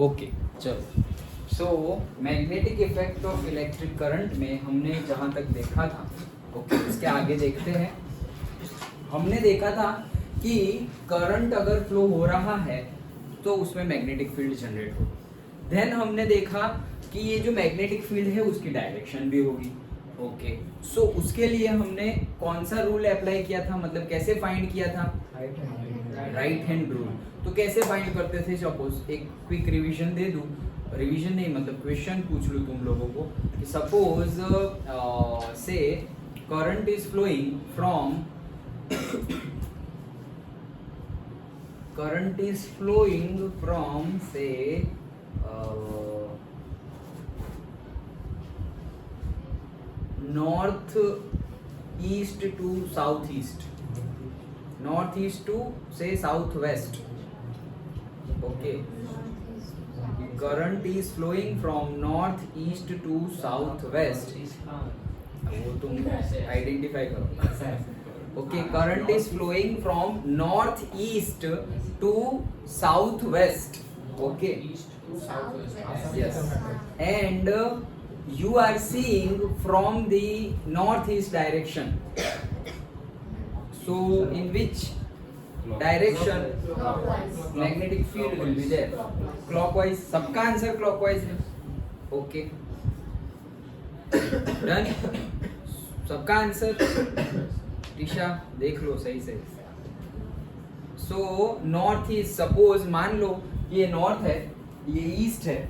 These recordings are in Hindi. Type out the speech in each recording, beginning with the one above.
ओके चलो। So magnetic effect of electric current में हमने जहाँ तक देखा था, ओके इसके आगे देखते हैं। हमने देखा था कि करंट अगर फ्लो हो रहा है तो उसमें मैग्नेटिक फील्ड जनरेट होगी। देन हमने देखा कि ये जो मैग्नेटिक फील्ड है उसकी डायरेक्शन भी होगी। ओके सो उसके लिए हमने कौन सा रूल अप्लाई किया था, मतलब कैसे फाइंड किया था? Right hand rule. तो कैसे फाइंड करते थे? सपोज एक क्विक रिवीजन दे दूं, रिवीजन नहीं मतलब क्वेश्चन पूछ लूं तुम लोगों को कि suppose say current is flowing from say north east to south east, north east to say south west. Okay current is flowing from north east to south west, वो तुम आइडेंटिफाई करो। Okay current is flowing from north east to south west. Okay yes and you are seeing from the northeast direction, so in which direction magnetic field will be there? Clockwise। सबका आंसर clockwise है। ओके डन, सबका आंसर दिशा देख लो सही से। सो नॉर्थ ईस्ट, सपोज मान लो ये नॉर्थ है, ये ईस्ट है,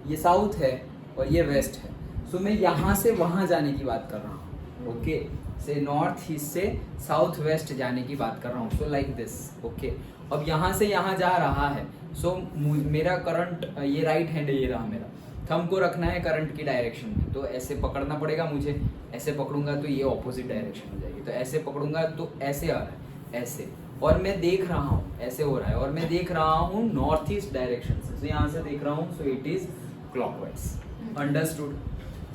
ये साउथ है और ये वेस्ट है। सो मैं यहाँ से वहाँ जाने की बात कर रहा हूँ। ओके से नॉर्थ ईस्ट से साउथ वेस्ट जाने की बात कर रहा हूँ। So like this. ओके अब यहाँ से यहाँ जा रहा है। सो मेरा करंट, ये राइट हैंड है, ये रहा मेरा, थंब को रखना है करंट की डायरेक्शन में, तो ऐसे पकड़ना पड़ेगा मुझे। ऐसे पकड़ूंगा तो ये ऑपोजिट डायरेक्शन हो जाएगी, तो ऐसे पकड़ूंगा तो ऐसे आ रहा है, ऐसे, और मैं देख रहा हूँ ऐसे हो रहा है, और मैं देख रहा हूँ नॉर्थ ईस्ट डायरेक्शन से, तो यहाँ से देख रहा हूँ। So it is clockwise. Understood?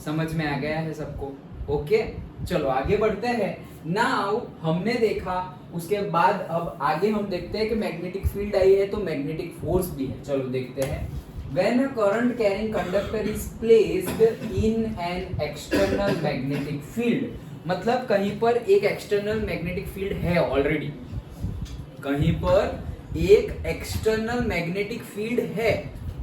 समझ में आ गया है सबको? ओके चलो आगे बढ़ते हैं। नाउ हमने देखा, उसके बाद अब आगे हम देखते हैं कि मैग्नेटिक फील्ड आई है तो मैग्नेटिक फोर्स भी है। चलो देखते हैं। When a current carrying conductor is placed in an external magnetic field, मतलब कहीं पर एक एक्सटर्नल मैग्नेटिक फील्ड है ऑलरेडी, कहीं पर एक एक्सटर्नल मैग्नेटिक फील्ड है।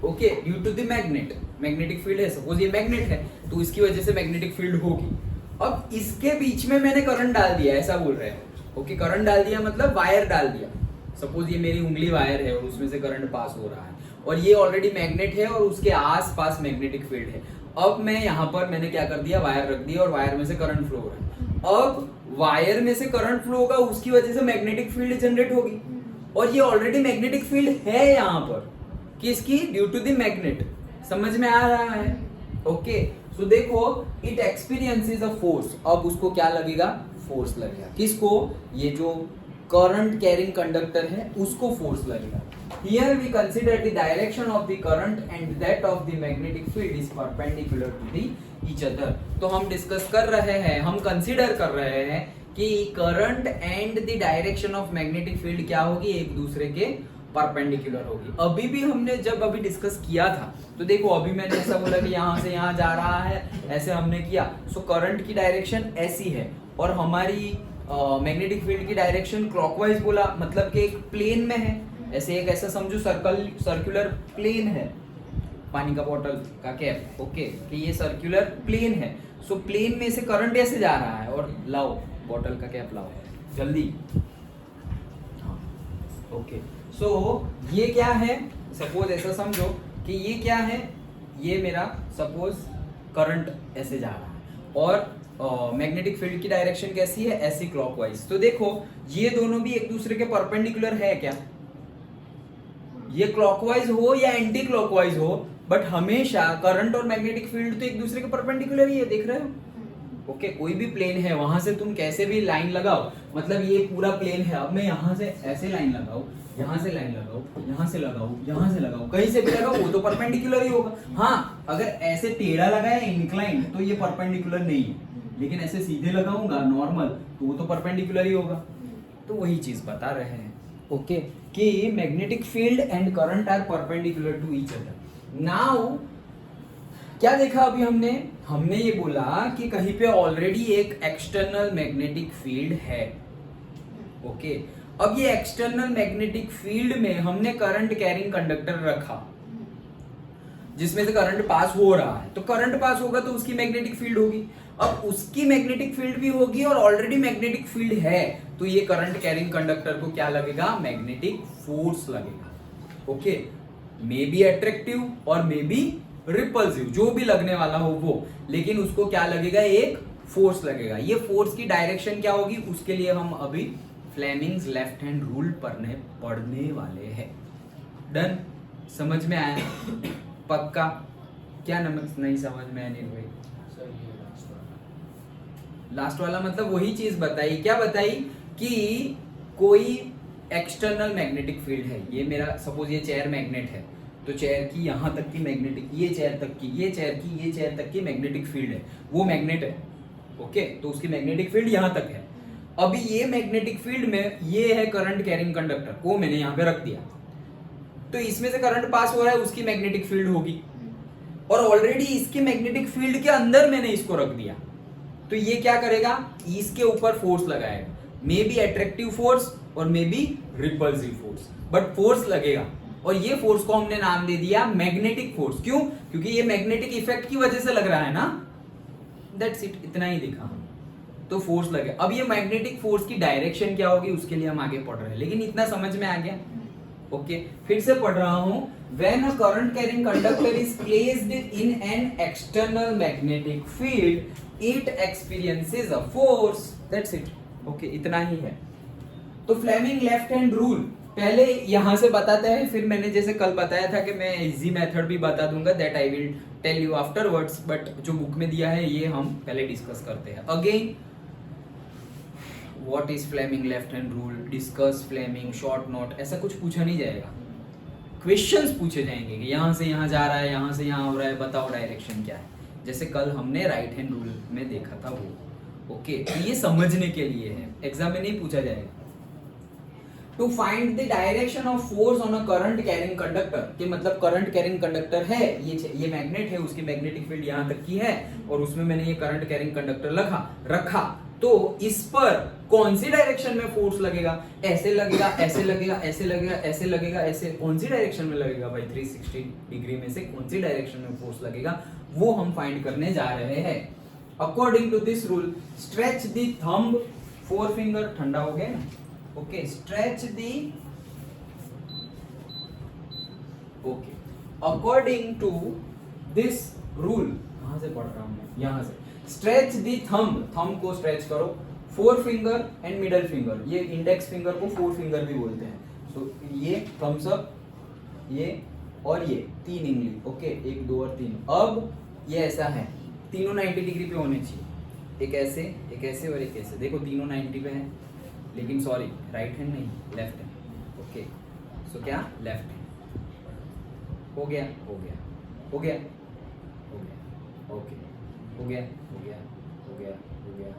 Okay due to the magnet, magnetic field है, सपोज ये मैग्नेट है तो इसकी वजह से मैग्नेटिक फील्ड होगी। अब इसके बीच में मैंने करंट डाल दिया, ऐसा बोल रहे हैं। ओके करंट डाल दिया मतलब वायर डाल दिया। सपोज ये मेरी उंगली वायर है और उसमें से करंट पास हो रहा है, और ये ऑलरेडी मैग्नेट है और उसके आस पास मैग्नेटिक फील्ड है। अब मैं यहाँ पर मैंने क्या कर दिया, वायर रख दिया और वायर में से करंट फ्लो हो रहा है। अब वायर में से करंट फ्लो होगा, उसकी वजह से मैग्नेटिक फील्ड जनरेट होगी, और ये ऑलरेडी मैग्नेटिक फील्ड है यहाँ पर, किसकी? Due to the magnet. समझ में आ रहा है? ओके सो देखो, इट एक्सपीरियंसेस अ फोर्स। अब उसको क्या लगेगा? फोर्स लगेगा। किसको? ये जो करंट कैरिंग कंडक्टर है उसको फोर्स लगेगा। Here we consider the direction of the current and that of the magnetic field is perpendicular to the each other। तो हम डिस्कस कर रहे हैं, हम कंसीडर कर रहे हैं कि current and the direction of magnetic field क्या होगी? एक दूसरे के परपेंडिकुलर होगी। अभी भी हमने जब अभी डिस्कस किया था तो देखो, अभी मैंने ऐसा बोला कि यहाँ से यहाँ जा रहा है, ऐसे हमने किया। सो करंट की डायरेक्शन ऐसी है और हमारी मैग्नेटिक फील्ड की डायरेक्शन क्लॉकवाइज बोला, मतलब कि एक प्लेन में है। ऐसे एक ऐसा समझो सर्कुलर प्लेन है, पानी का बोतल का कैप। ओके कि ये सर्कुलर प्लेन है। सो प्लेन में से करंट ऐसे जा रहा है, और लाओ बोतल का कैप लाओ जल्दी। हाँ ओके सो ये क्या है? सपोज ऐसा समझो कि ये क्या है, ये मेरा सपोज करंट ऐसे जा रहा है और मैग्नेटिक फील्ड की डायरेक्शन कैसी है? ऐसी क्लॉकवाइज। तो देखो ये दोनों भी एक दूसरे के परपेंडिकुलर है क्या? ये क्लॉकवाइज हो या एंटी क्लॉकवाइज हो, बट हमेशा करंट और मैग्नेटिक फील्ड तो एक दूसरे के परपेंडिकुलर ही है। देख रहे हो? ओके कोई भी प्लेन है, वहां से तुम कैसे भी लाइन लगाओ, मतलब ये पूरा प्लेन है। अब मैं यहाँ से ऐसे लाइन लगाऊं, यहाँ से लाइन लगाओ, यहाँ से लगाओ, यहाँ से लगाओ, कहीं से भी लगाओ, वो तो परपेंडिकुलर ही होगा। हाँ अगर ऐसे टेढ़ा लगाया इंक्लाइन तो ये परपेंडिकुलर नहीं है, लेकिन ऐसे सीधे लगाऊंगा नॉर्मल तो वो तो परपेंडिकुलर ही होगा। तो वही चीज बता रहे हैं ओके कि magnetic field and current are perpendicular to each other. Now क्या देखा अभी हमने ये बोला कि कहीं पे ऑलरेडी एक एक्सटर्नल मैग्नेटिक फील्ड है। ओके, अब ये एक्सटर्नल मैग्नेटिक फील्ड में हमने करंट कैरिंग कंडक्टर रखा जिसमें से करंट पास हो रहा है, तो करंट पास होगा तो उसकी मैग्नेटिक फील्ड होगी। अब उसकी मैग्नेटिक फील्ड भी होगी और ऑलरेडी मैग्नेटिक फील्ड है, तो ये करंट कैरिंग कंडक्टर को क्या लगेगा, मैग्नेटिक फोर्स लगेगा। ओके, मे बी अट्रैक्टिव और मे बी रिपल्सिव, जो भी लगने वाला हो वो, लेकिन उसको क्या लगेगा, एक फोर्स लगेगा। ये फोर्स की डायरेक्शन क्या होगी, उसके लिए हम अभी फ्लेमिंग्स लेफ्ट हैंड रूल पढ़ने वाले हैं। डन, समझ में आया? पक्का? क्या नहीं समझ में आया? नहीं भाई, लास्ट वाला मतलब वही चीज बताई। क्या बताई कि कोई एक्सटर्नल मैग्नेटिक फील्ड है, ये मेरा सपोज ये चेयर मैग्नेट है, तो चेयर की यहां तक की मैग्नेटिक, ये चेयर तक की, ये चेयर की, ये चेयर तक की मैग्नेटिक फील्ड है, वो मैग्नेट है। ओके, तो उसकी मैग्नेटिक फील्ड यहां तक है। अभी ये मैग्नेटिक फील्ड में ये है करंट कैरिंग कंडक्टर, वो मैंने यहां पे रख दिया, तो इसमें से करंट पास हो रहा है, उसकी मैग्नेटिक फील्ड होगी, और ऑलरेडी इसकी मैग्नेटिक फील्ड के अंदर मैंने इसको रख दिया, तो ये क्या करेगा, इसके ऊपर फोर्स लगाएगा, मे बी अट्रैक्टिव फोर्स और may be repulsive force, but force लगेगा। और ये फोर्स को हमने नाम दे दिया मैग्नेटिक फोर्स। क्यों? क्योंकि ये मैग्नेटिक इफेक्ट की वजह से लग रहा है ना, दैट्स इट, इतना ही दिखा, तो फोर्स लगे। अब ये मैग्नेटिक फोर्स की डायरेक्शन क्या होगी उसके लिए हम आगे पढ़ रहे हैं, लेकिन इतना समझ में आ गया? ओके, फिर से पढ़ रहा हूं। When a current carrying conductor is placed in an external magnetic field, it experiences a force. That's it. Okay, इतना ही है। तो फ्लेमिंग लेफ्ट हैंड रूल पहले यहां से बताते हैं, फिर मैंने जैसे कल बताया था कि मैं इजी मेथड भी बता दूंगा, that I will tell you afterwards, but जो बुक में दिया है ये हम पहले डिस्कस करते हैं। Again, what is Fleming left hand rule, discuss Fleming short note, ऐसा कुछ पूछा नहीं जाएगा। क्वेश्चंस पूछे जाएंगे कि यहाँ से यहाँ जा रहा है, यहाँ से यहाँ हो रहा है, बताओ डायरेक्शन क्या है, जैसे कल हमने राइट हैंड रूल में देखा था वो। ओके, तो ये समझने के लिए है, एग्जाम में नहीं पूछा जाएगा। To find the direction of force on a current carrying conductor, कि मतलब करंट कैरिंग कंडक्टर है, ये मैग्नेट है, उसकी मैग्नेटिक फील्ड यहाँ तक की है, और उसमें मैंने ये करंट कैरिंग कंडक्टर रखा, तो इस पर कौन सी डायरेक्शन में फोर्स लगेगा, ऐसे लगेगा, ऐसे लगेगा, ऐसे लगेगा, ऐसे लगेगा, ऐसे, कौन सी डायरेक्शन में लगेगा भाई, 360 डिग्री में से कौन सी डायरेक्शन में फोर्स लगेगा, वो हम फाइंड करने जा रहे हैं। According to this rule, stretch the thumb, four finger, ठंडा हो गया ना, okay, stretch the, okay, according to this rule, कहां से पढ़ रहा हूं मैं, यहां से, स्ट्रेच दी थंब को स्ट्रेच करो, four finger and middle finger, ये इंडेक्स फिंगर को फोर फिंगर भी बोलते हैं, तो ये थम्स अप, ये और ये तीन इंगली, ओके, 1 2 और 3। अब ये ऐसा है, तीनों 90 डिग्री पे होने चाहिए, एक ऐसे और एक ऐसे, देखो तीनों 90 पे हैं, लेकिन सॉरी राइट हैंड नहीं, लेफ्ट हैंड। ओके, सो क्या, लेफ्ट हैंड, हो गया, हो गया, हो गया, हो गया, ओके, हो गया, हो गया, हो गया, हो गया,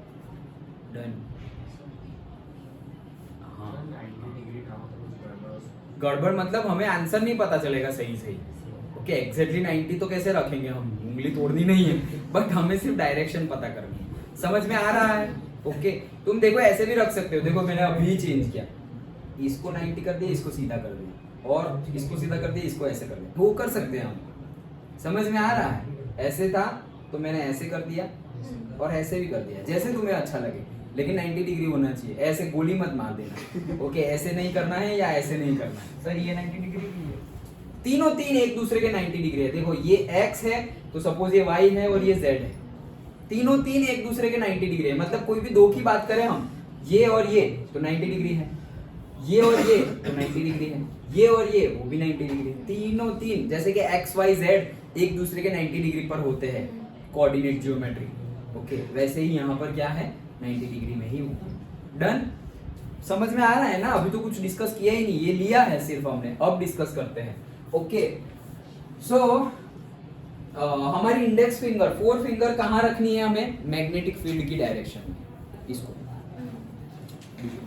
डन। हाँ, गड़बड़ मतलब हमें आंसर नहीं पता चलेगा सही सही। ओके, एग्जैक्टली 90 तो कैसे रखेंगे हम, उंगली तोड़नी नहीं है, बट हमें सिर्फ डायरेक्शन पता करनी है। समझ में आ रहा है? ओके, तुम देखो ऐसे भी रख सकते हो, देखो मैंने अभी चेंज किया, इसको 90 कर दिया, इसको सीधा कर दिया, और इसको सीधा कर दिया, इसको ऐसे कर दिया, वो कर सकते हैं हम। समझ में आ रहा है? ऐसे था तो मैंने ऐसे कर दिया और ऐसे भी कर दिया, जैसे तुम्हें अच्छा लगे, लेकिन 90 डिग्री होना चाहिए, ऐसे गोली मत मार देना। ओके, ऐसे नहीं करना है या ऐसे नहीं करना है। सर ये 90 डिग्री की है, तीनों तीन एक दूसरे के 90 डिग्री है। देखो ये x है तो सपोज ये y है और ये z है, तीनों तीन एक दूसरे के 90 डिग्री है, मतलब कोई भी दो की बात करें हम, ये और ये तो 90 डिग्री है, ये और ये तो 90 डिग्री है, ये और ये वो भी 90 डिग्री है, तीनों तीन, जैसे कि x y z एक दूसरे के 90 डिग्री पर होते हैं कोऑर्डिनेट ज्योमेट्री। ओके, वैसे ही यहाँ पर क्या है, 90 डिग्री में ही होगा। डन, समझ में आ रहा है ना? अभी तो कुछ डिस्कस किया ही नहीं, ये लिया है सिर्फ हमने, अब डिस्कस करते हैं। ओके, सो हमारी इंडेक्स फिंगर, फोर फिंगर कहाँ रखनी है हमें, मैग्नेटिक फील्ड की डायरेक्शन में, इसको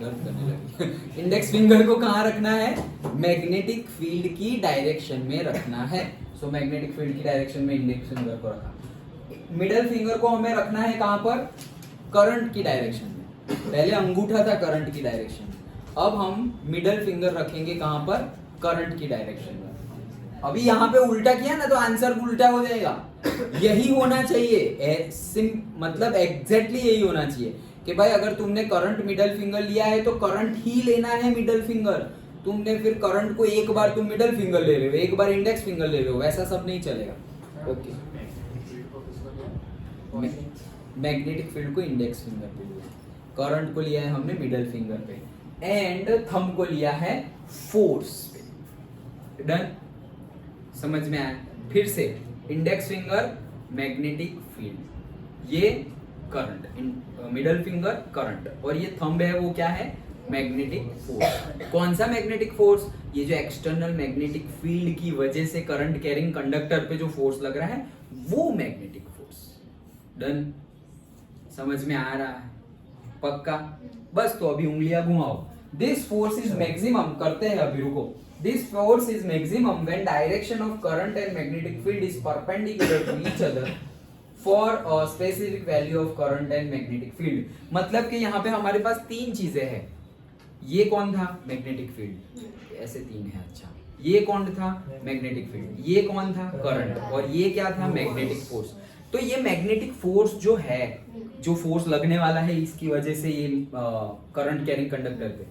डर करने लगी। इंडेक्स फिंगर को कहाँ रखना है, मैग्नेटिक फील्ड की डायरेक्शन में रखना है। सो मैग्नेटिक फील्ड की डायरेक्शन में इंडेक्स फिंगर को रखा। मिडल फिंगर को हमें रखना है कहां पर? करंट की डायरेक्शन में। पहले अंगूठा था करंट की डायरेक्शन में, अब हम मिडल फिंगर रखेंगे कहां पर? करंट की डायरेक्शन में। अभी यहाँ पे उल्टा किया ना तो आंसर उल्टा हो जाएगा। यही होना चाहिए, मतलब एग्जैक्टली यही होना चाहिए कि भाई अगर तुमने करंट मिडल फिंगर लिया है तो करंट ही लेना है मिडल फिंगर। तुमने फिर करंट को एक बार तुम मिडल फिंगर ले रहे हो, एक बार इंडेक्स फिंगर ले रहे हो, वैसा सब नहीं चलेगा। ओके, मैग्नेटिक फील्ड को इंडेक्स फिंगर पे लिया, करंट को लिया है हमने मिडल फिंगर पे, एंड थंब को लिया है फोर्स पे। डन, समझ में आया? फिर से इंडेक्स फिंगर मैग्नेटिक फील्ड, ये करंट, मिडल फिंगर करंट, और ये थंब है वो क्या है? Magnetic force. कौन सा मैग्नेटिक फोर्स? ये जो एक्सटर्नल मैग्नेटिक फील्ड की वजह से करंट कैरिंग कंडक्टर पे जो फोर्स लग रहा है वो मैग्नेटिक फोर्स। डन, समझ में आ रहा है? पक्का? बस तो अभी उंगलियां घुमाओ। दिस फोर्स इज मैक्सिमम, करते हैं अभी, रुको। This force is maximum when direction of current and magnetic field is perpendicular to each other for a specific value of current and magnetic field। मतलब कि यहाँ पे हमारे पास तीन चीजें हैं। ये कौन था? मैग्नेटिक फील्ड, ऐसे तीन है। अच्छा, ये कौन था? Magnetic field. ये कौन था? करंट। और ये क्या था? Magnetic force. तो ये मैग्नेटिक फोर्स जो है, जो फोर्स लगने वाला है इसकी वजह से ये करंट कैरिंग कंडक्टर पे,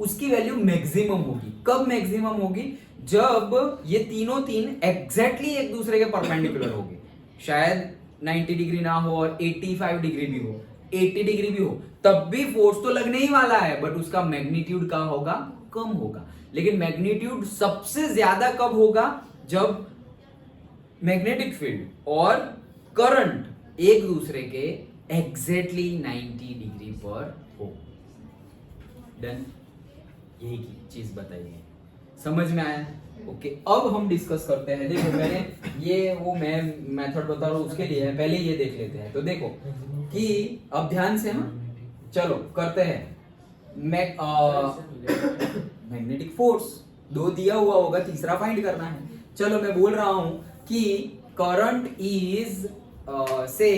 उसकी वैल्यू मैक्सिमम होगी। कब मैक्सिमम होगी? जब ये तीनों तीन एग्जैक्टली एक दूसरे के परपेंडिकुलर होंगे। शायद 90 डिग्री ना हो और 85 डिग्री भी हो, 80 डिग्री भी हो, तब भी फोर्स तो लगने ही वाला है, बट उसका मैग्नीट्यूड क्या होगा? कम होगा। लेकिन मैग्नीट्यूड सबसे ज्यादा कब होगा? जब मैग्नेटिक फील्ड और करंट एक दूसरे के एग्जैक्टली 90 डिग्री पर हो। डन, यही की चीज बताई है, समझ में आया? ओके, अब हम डिस्कस करते हैं। देखो मैंने ये वो मैं मेथड बता रहा हूँ उसके लिए है, पहले ये देख लेते हैं। तो देखो कि अब ध्यान से हम चलो करते हैं। मैग्नेटिक फोर्स दो दिया हुआ होगा, तीसरा फाइंड करना है। चलो मैं बोल रहा हूं कि करंट इज से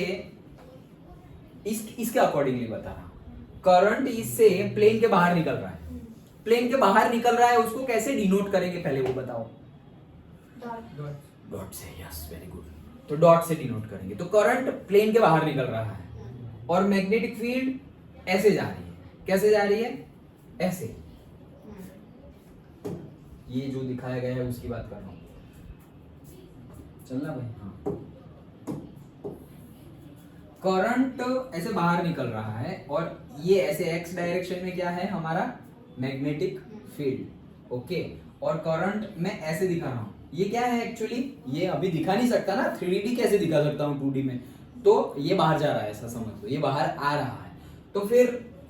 इसके अकॉर्डिंगली बता रहा हूं। करंट इज से प्लेन के बाहर निकल रहा है। प्लेन के बाहर निकल रहा है, उसको कैसे डिनोट करेंगे पहले वो बताओ? डॉट से। Yes, very good. तो डॉट से डिनोट करेंगे। तो करंट प्लेन के बाहर निकल रहा है और मैग्नेटिक फील्ड ऐसे जा रही है। कैसे जा रही है? ऐसे। ये जो दिखाया गया है उसकी बात कर रहा हूं। चलना भाई। हाँ, करंट ऐसे बाहर निकल रहा है और ये ऐसे एक्स डायरेक्शन में क्या है हमारा? Magnetic field. ओके, और करंट मैं ऐसे दिखा रहा हूं। ये क्या है एक्चुअली? ये अभी दिखा नहीं सकता ना, 3D कैसे दिखा सकता हूं 2D में? तो ये बाहर जा रहा है, ऐसा समझ लो, ये बाहर आ रहा है। तो फिर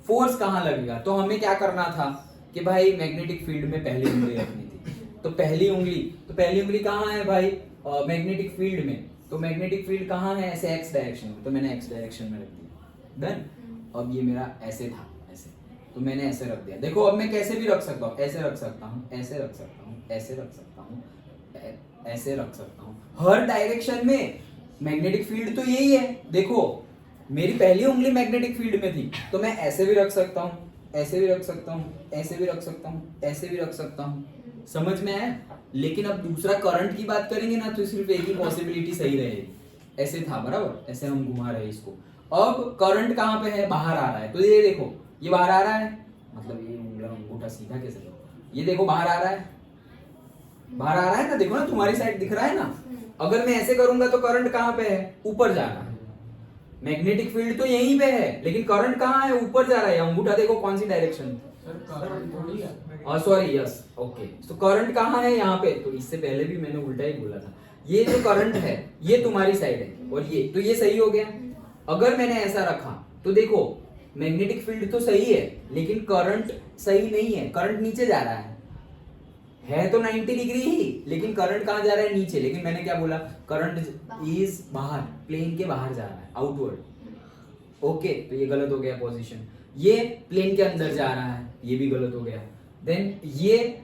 फोर्स कहां लगेगा? तो हमें क्या करना था कि भाई मैग्नेटिक फील्ड में पहली उंगली रखनी थी। तो पहली उंगली कहां है भाई? मैग्नेटिक फील्ड में। तो मैग्नेटिक फील्ड कहां है? ऐसे एक्स डायरेक्शन में। तो मैंने एक्स डायरेक्शन में रख दिया। डन। अब ये मेरा ऐसे था, ऐसे, तो मैंने ऐसे रख दिया। देखो अब मैं कैसे भी रख सकता हूँ, ऐसे रख सकता हूँ, ऐसे रख सकता हूँ, ऐसे रख सकता हूँ, ऐसे रख सकता हूँ। हर डायरेक्शन में मैग्नेटिक फील्ड तो यही है। देखो मेरी पहली उंगली मैग्नेटिक फील्ड में थी, तो मैं ऐसे भी रख सकता हूँ, ऐसे भी रख सकता हूँ, ऐसे भी रख सकता हूँ, ऐसे भी रख सकता हूँ। समझ में आया? लेकिन अब दूसरा करंट की बात करेंगे ना, तो सिर्फ एक ही पॉसिबिलिटी सही रहेगी। ऐसे था बराबर, ऐसे हम घुमा रहे हैं इसको। अब करंट कहाँ पे है? बाहर आ रहा है। तो ये देखो, ये बाहर आ रहा है, मतलब ये अंगूठा सीधा कैसे लो? ये देखो बाहर आ रहा है, बाहर आ रहा है ना, देखो ना तुम्हारी साइड दिख रहा है ना। अगर मैं ऐसे करूंगा तो करंट कहाँ पे है? ऊपर जा रहा है। मैग्नेटिक फील्ड तो यहीं पे है, लेकिन करंट कहाँ है? ऊपर जा रहा है। अंगूठा देखो कौन सी डायरेक्शन? Sorry, yes, okay. तो करंट कहाँ है? यहाँ पे। तो इससे पहले भी मैंने उल्टा ही बोला था। ये जो करंट है ये तुम्हारी साइड है और ये, तो ये सही हो गया। अगर मैंने ऐसा रखा तो देखो मैग्नेटिक फील्ड तो सही है, लेकिन करंट सही नहीं है। करंट नीचे जा रहा है तो 90 डिग्री ही, लेकिन करंट कहाँ जा रहा है? नीचे। लेकिन मैंने क्या बोला? करंट इज बाहर, प्लेन के बाहर जा रहा है, आउटवर्ड। ओके, तो ये गलत हो गया पोजीशन। ये प्लेन के अंदर जा रहा है, ये भी गलत हो गया। देन ये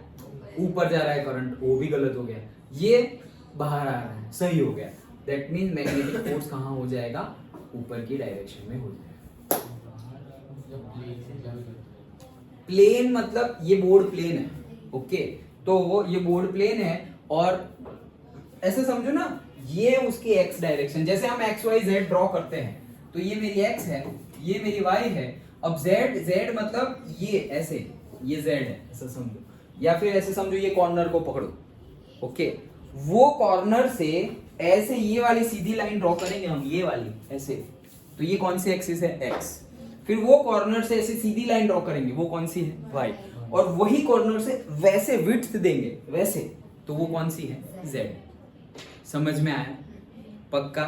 ऊपर जा रहा है करंट, वो भी गलत हो गया। ये बाहर आ रहा है, सही हो गया। दैट मीन्स मैग्नेटिक फोर्स कहाँ हो जाएगा, ऊपर की डायरेक्शन में हो जाएगा। प्लेन मतलब ये बोर्ड प्लेन है, ओके। तो ये बोर्ड प्लेन है और ऐसे समझो ना, ये उसकी एक्स डायरेक्शन, जैसे हम एक्स वाई जेड ड्रॉ करते हैं, तो ये मेरी एक्स है, ये मेरी वाई है। अब जेड, जेड मतलब ये ऐसे, ये जेड है ऐसा समझो, या फिर ऐसे समझो ये कॉर्नर को पकड़ो, ओके। वो कॉर्नर से ऐसे ये वाली सीधी लाइन ड्रॉ करेंगे हम, ये वाली ऐसे, तो ये कौन सी एक्सिस है, एक्स। फिर वो कॉर्नर से ऐसे सीधी लाइन ड्रॉ करेंगे, वो कौन सी है, वाई। और वही कॉर्नर से वैसे विड्थ देंगे वैसे, तो वो कौन सी है, जेड। समझ में आया, पक्का?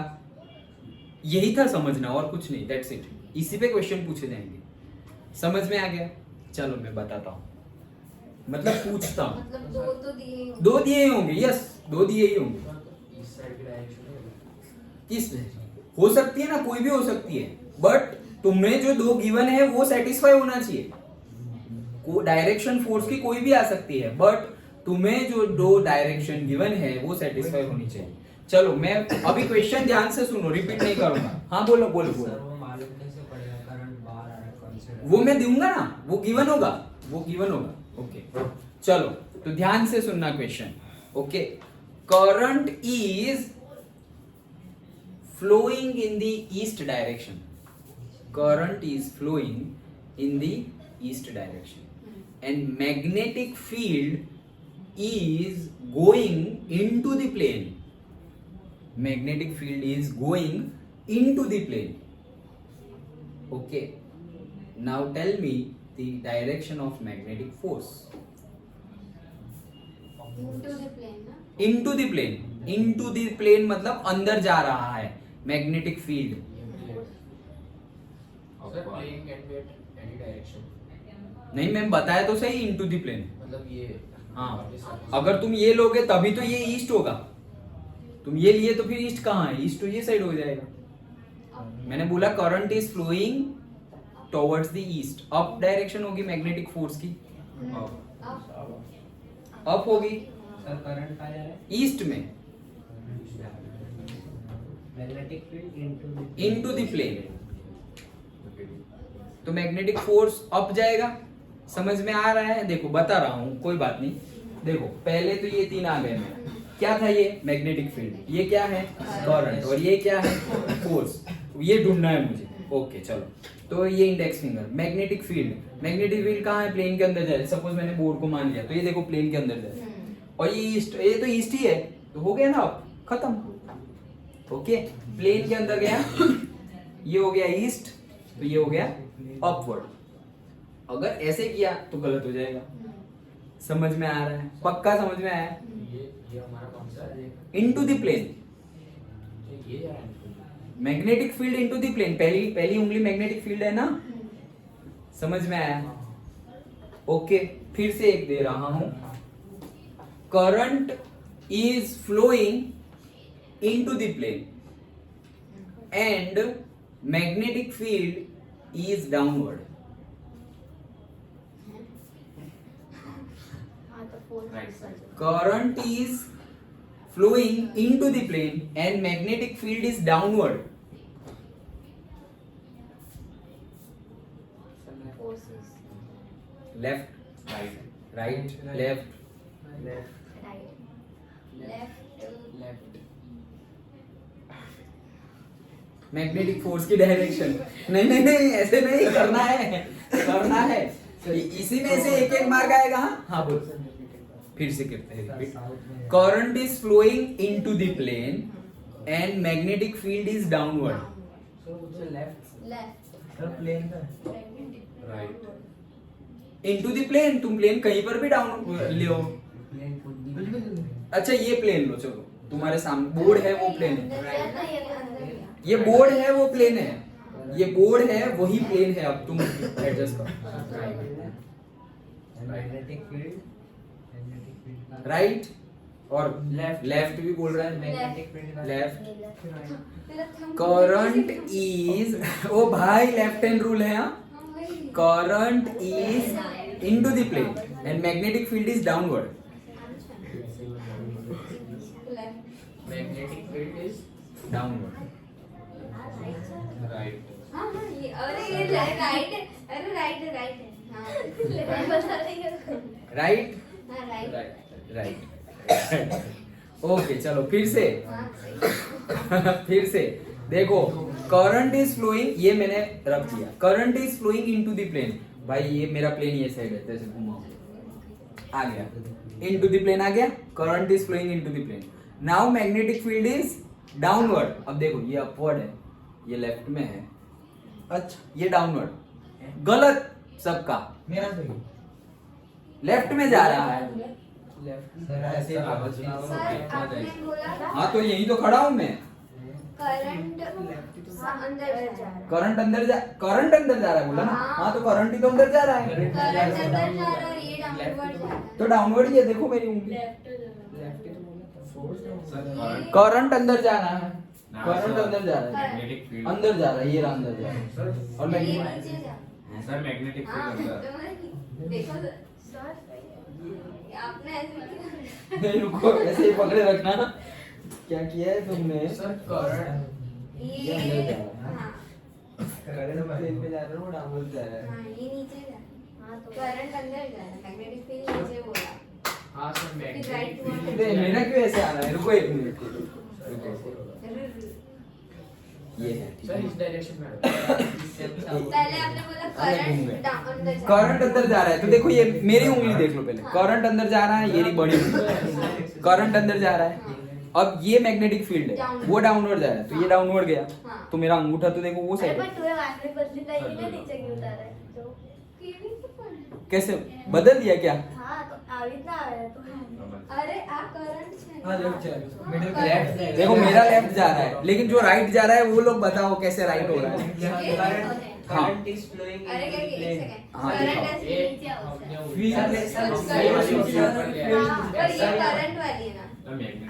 यही था समझना, और कुछ नहीं, दैट्स इट। इसी पे क्वेश्चन पूछे जाएंगे। समझ में आ गया? चलो मैं बताता हूँ, मतलब पूछता हूँ। मतलब दो दिए ही होंगे, यस, दो दिए ही होंगे। किस हो सकती है ना, कोई भी हो सकती है, बट तुम्हें जो दो गिवन है वो सेटिस्फाई होना चाहिए। डायरेक्शन फोर्स की कोई भी आ सकती है, बट तुम्हें जो दो डायरेक्शन गिवन है वो सेटिस्फाई होनी चाहिए। चलो मैं अभी क्वेश्चन ध्यान से सुनो, रिपीट नहीं करूंगा। हाँ बोलो बोलो बोलो। वो मैं दूंगा ना, वो गिवन होगा, वो गिवन होगा, ओके। चलो तो ध्यान से सुनना question, okay. Current is flowing in the east direction. Current is flowing in the east direction, and magnetic field is going into the plane. Magnetic field is going into the plane. Okay. Now tell me the direction of magnetic force. into the plane ना? Into the plane. Into the plane मतलब अंदर जा रहा है मैग्नेटिक फील्ड। नहीं मैम बताया तो सही, इनटू द प्लेन मतलब ये, हाँ। अगर तुम ये लोगे तभी तो ये ईस्ट होगा, तुम ये लिए तो फिर ईस्ट कहाँ है, ईस्ट तो ये साइड हो जाएगा। मैंने बोला current is flowing towards the east, up direction होगी मैग्नेटिक फोर्स की, अप होगी। सर करंट कहाँ जा रहा है? ईस्ट में, magnetic field into the plane, तो मैग्नेटिक फोर्स अप जाएगा। समझ में आ रहा है? देखो बता रहा हूं, कोई बात नहीं। देखो पहले तो ये तीन आ गए मेरा, क्या था ये, मैग्नेटिक फील्ड, ये क्या है, करंट, और ये क्या है, फोर्स। ये ढूंढना है मुझे, ओके चलो। तो ये index finger, magnetic field, magnetic field कहाँ है, प्लेन के अंदर जाए। सपोज मैंने बोर्ड को मान लिया, तो ये देखो प्लेन के अंदर जाए, और ये ईस्ट, ये तो ईस्ट ही है, तो हो गया ना, अब खत्म। ओके, प्लेन के अंदर गया, ये हो गया ईस्ट, तो ये हो गया अपवर्ड। अगर ऐसे किया तो गलत हो जाएगा। समझ में आ रहा है? पक्का समझ में आया? ये हमारा कौन सा है? इनटू द प्लेन, ये जा रहा है। Magnetic field into the plane, पहली उंगली मैग्नेटिक फील्ड है ना। समझ में आया? ओके, फिर से एक दे रहा हूं, current is flowing into the plane and magnetic field is downward. Current is flowing into the plane and magnetic field is downward. Forces. Left, right, right, left, Left. Magnetic force की डायरेक्शन। नहीं नहीं नहीं, ऐसे नहीं करना है, करना है। इसी में से एक एक मार्क आएगा। हाँ बोल, फिर से करते हैं repeat. Current is flowing into the plane and magnetic field is downward. Left. Sir plane का राइट, इनटू द प्लेन। तुम प्लेन कहीं पर भी डाउन ले हो। अच्छा ये प्लेन लो, चलो तुम्हारे सामने बोर्ड है, वो प्लेन है। ये बोर्ड है, वो प्लेन है। ये बोर्ड है, वही प्लेन है। अब तुम एडजस्ट करो। मैग्नेटिक फील्ड राइट और लेफ्ट, लेफ्ट भी बोल रहा है। Magnetic field left. Current is, ओ भाई लेफ्ट हैंड रूल है। Current is into the plane and magnetic field is downward. Magnetic field is downward. Right हाँ हाँ ये अरे ये राइट है अरे राइट है हाँ बता रही हो राइट हाँ राइट राइट। ओके चलो फिर से हाँ सही फिर से देखो, करंट इज फ्लोइंग, ये मैंने रख दिया, current is flowing into the plane. भाई ये मेरा प्लेन ये साइड है, जैसे घुमाओ आ गया, इनटू द प्लेन आ गया, current is flowing into the plane. Now magnetic field is downward. अब देखो ये अपवर्ड है, ये लेफ्ट में है, अच्छा ये डाउनवर्ड, गलत सबका, मेरा सही लेफ्ट में जा रहा है। सर ऐसे सर आपने बोला हाँ तो यही तो खड़ा हूँ मैं, करंट अंदर जा रहा है करंट अंदर जा रहा है बोला ना, हाँ तो करंट ही तो अंदर जा रहा है, करंट अंदर जा रहा है और ये डाउनवर्ड जा रहा है तो डाउनवर्ड ही है, देखो मेरी उंगली, सर करंट अंदर जा रहा है, करंट अंदर जा रहा है, मैग्नेटिक फील्ड अंदर जा रहा है, ये रहा अंदर जा रहा है, और ये मैग्नेटिक नीचे जा सर मैग्नेटिक हाँ फील्ड अंदर देखो तो, सर आपने ऐसे किया नहीं रुको, ऐसे ही पकड़े रखना, क्या किया है तुमने, सर करंट ये अंदर जा रहा है। हाँ करंट प्लेन पे जा रहा है, वो डाउनवर्ड जा रहा है। हाँ ये नीचे जा हाँ तो करंट अंदर जा रहा है मैग्नेटिक फील्ड नीचे बोला हाँ सर फिर मैग्नेटिक राइट हुआ मेरा क्यों ऐसे आ रहा है, रुको एक मिनट, ये है ठीक सर है। इस डायरेक्शन में पहले आपने बोला करंट अंदर जा करंट अंदर जा रहा है, तो देखो ये मेरी उंगली देख लो पहले, करंट अंदर जा रहा है, ये रही बड़ी उंगली, करंट अंदर जा रहा है। अब ये मैग्नेटिक फील्ड है, वो डाउनवर्ड जा रहा है, तो ये डाउनवर्ड गया, तो मेरा अंगूठा तो देखो वो साइड है, कैसे बदल दिया क्या, अरे आप करंट हाँ, लेफ्ट जा रहा है। मिडिल का लेफ्ट लेफ्ट देखो मेरा लेफ्ट जा रहा है, लेकिन जो राइट जा रहा है वो लोग बताओ कैसे राइट हो रहा है। हाँ अरे क्या एक सेकंड हाँ, करंट दिखाओ। ऐसे नीचे आओ सर फील्ड हाँ, पर ये हाँ। करंट वाली है ना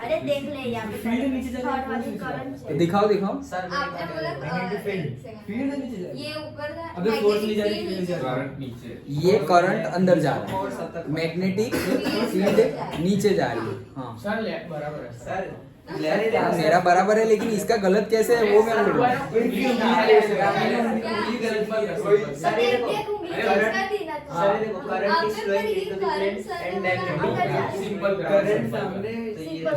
अरे देख ले यहाँ पे फील्ड नीचे जा रही है, थर्ड वाली करंट तो दिखाओ दिखाओ, आपने बोला मैग्नेटिक फील्ड एक सेकंड। फील्ड नीचे जा रही ये ऊपर था अबे फोर्स नहीं जा रही, magnetic फील्ड जा field रही करंट नीचे ये करंट अंदर जा रहा है, मैग्नेटिक फील्ड नीचे जा रही है। हाँ सर लेफ्ट बराबर है सर मेरा बराबर है, लेकिन इसका गलत कैसे है वो मैं बोल रहा हूँ। सर ये देखो करंट सर देखो current is flowing into the plane and magnetic simple current सामने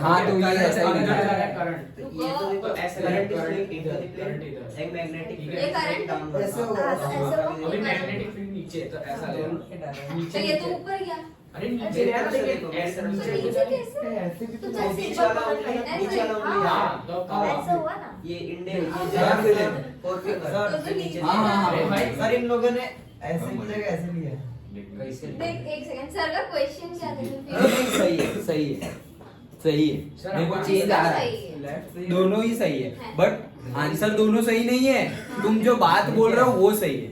हाँ तो ये ऐसा ही लिखा है। करंट ये तो देखो ऐसे current is current flowing into the current plane इधर एंड मैग्नेटिक ठीक है। ये करंट ऐसे होगा। अभी मैग्नेटिक फील्ड नीचे है, तो ऐसा ले लो तो ये तो ऊपर गया अरे नीचे है ना, लेकिन ऐसे तो नीचे नीचे कैसे तो जैसे नीचे वाला उंगली, नीचे वाला उंगली, हाँ तो ऐसा हुआ ना ये इंडियन और फिर तो जो नीचे हाँ, हाँ, हाँ। अरे भाई सर इन लोगों ने ऐसे की जगह ऐसे लिया है। कैसे देख एक सेकंड सर का क्वेश्चन क्या था सही है सही है सही है, सर, देखो हमारा चेंज आ रहा है, सही है दोनों ही सही है, बट आंसर दोनों सही नहीं है। तुम जो बात बोल रहे हो वो सही है,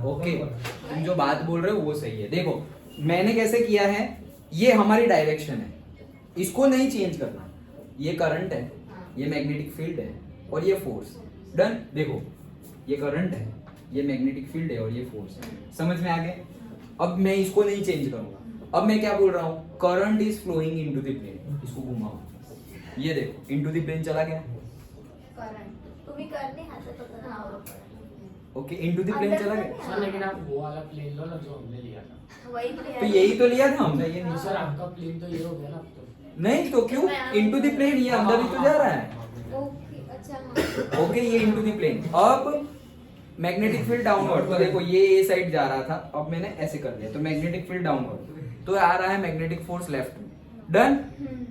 ओके तुम जो बात बोल रहे हो वो सही है। देखो मैंने कैसे किया है, ये हमारी डायरेक्शन है, इसको नहीं चेंज करना, ये करंट है, ये मैग्नेटिक फील्ड है और ये फोर्स, डन। देखो ये करंट है, ये मैग्नेटिक फील्ड है और ये फोर्स है, समझ में आ गया। अब मैं इसको नहीं चेंज करूंगा, अब मैं क्या बोल रहा हूँ, current is flowing into the plane, इसको घुमाओ, ये देखो इनटू द प्लेन चला गया, करंट तुम्ही करते हाथ से पकड़ हाँ ओके इनटू द प्लेन चला गया। सर लेकिन आप वो वाला प्लेन लो ना जो हमने लिया था। वही तो यही तो लिया था हम, नहीं सर आपका प्लेन तो ये हो गया ना अब तो। नहीं तो क्यों, इनटू द प्लेन, ये अंदर ही तो जा रहा है, ओके अच्छा हाँ ओके ये इनटू द प्लेन। अब मैग्नेटिक फील्ड डाउनवर्ड, तो देखो ये ए साइड जा रहा था, अब मैंने ऐसे कर दिया, तो मैग्नेटिक फील्ड डाउनवर्ड, तो आ रहा है मैग्नेटिक फोर्स लेफ्ट में, डन।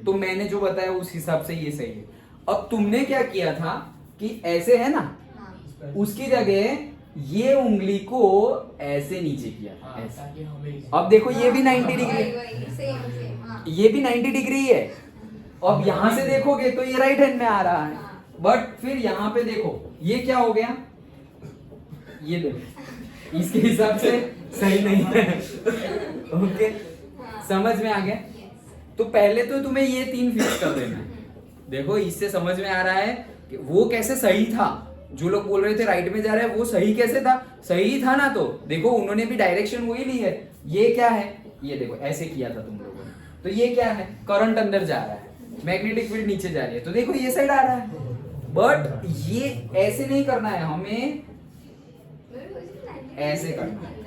तो मैंने जो बताया उस हिसाब से ये सही है। अब तुमने क्या किया था कि ऐसे है ना, हाँ उसकी जगह ये उंगली को ऐसे नीचे किया, हाँ, ऐसे। ताकि हमें अब देखो ये भी 90 डिग्री वही है, वही सेम सेम हाँ ये भी 90 डिग्री है। अब यहां से देखोगे तो ये राइट हैंड में आ रहा है, बट फिर यहाँ पे देखो ये क्या हो गया, ये देखो इसके हिसाब से सही नहीं है, ओके समझ में आ गया। तो पहले तो तुम्हें ये 3 फिक्स कर देना है। देखो इससे समझ में आ रहा है कि वो कैसे सही था, जो लोग बोल रहे थे राइट में जा रहा है वो सही कैसे था, सही था ना। तो देखो उन्होंने भी डायरेक्शन वही ली है। ये क्या है, ये देखो ऐसे किया था तुम लोगों ने, तो ये क्या है, करंट अंदर जा रहा है, मैग्नेटिक फील्ड नीचे जा रही है, तो देखो ये साइड आ रहा है, बट ये ऐसे नहीं करना है, हमें ऐसे करना है।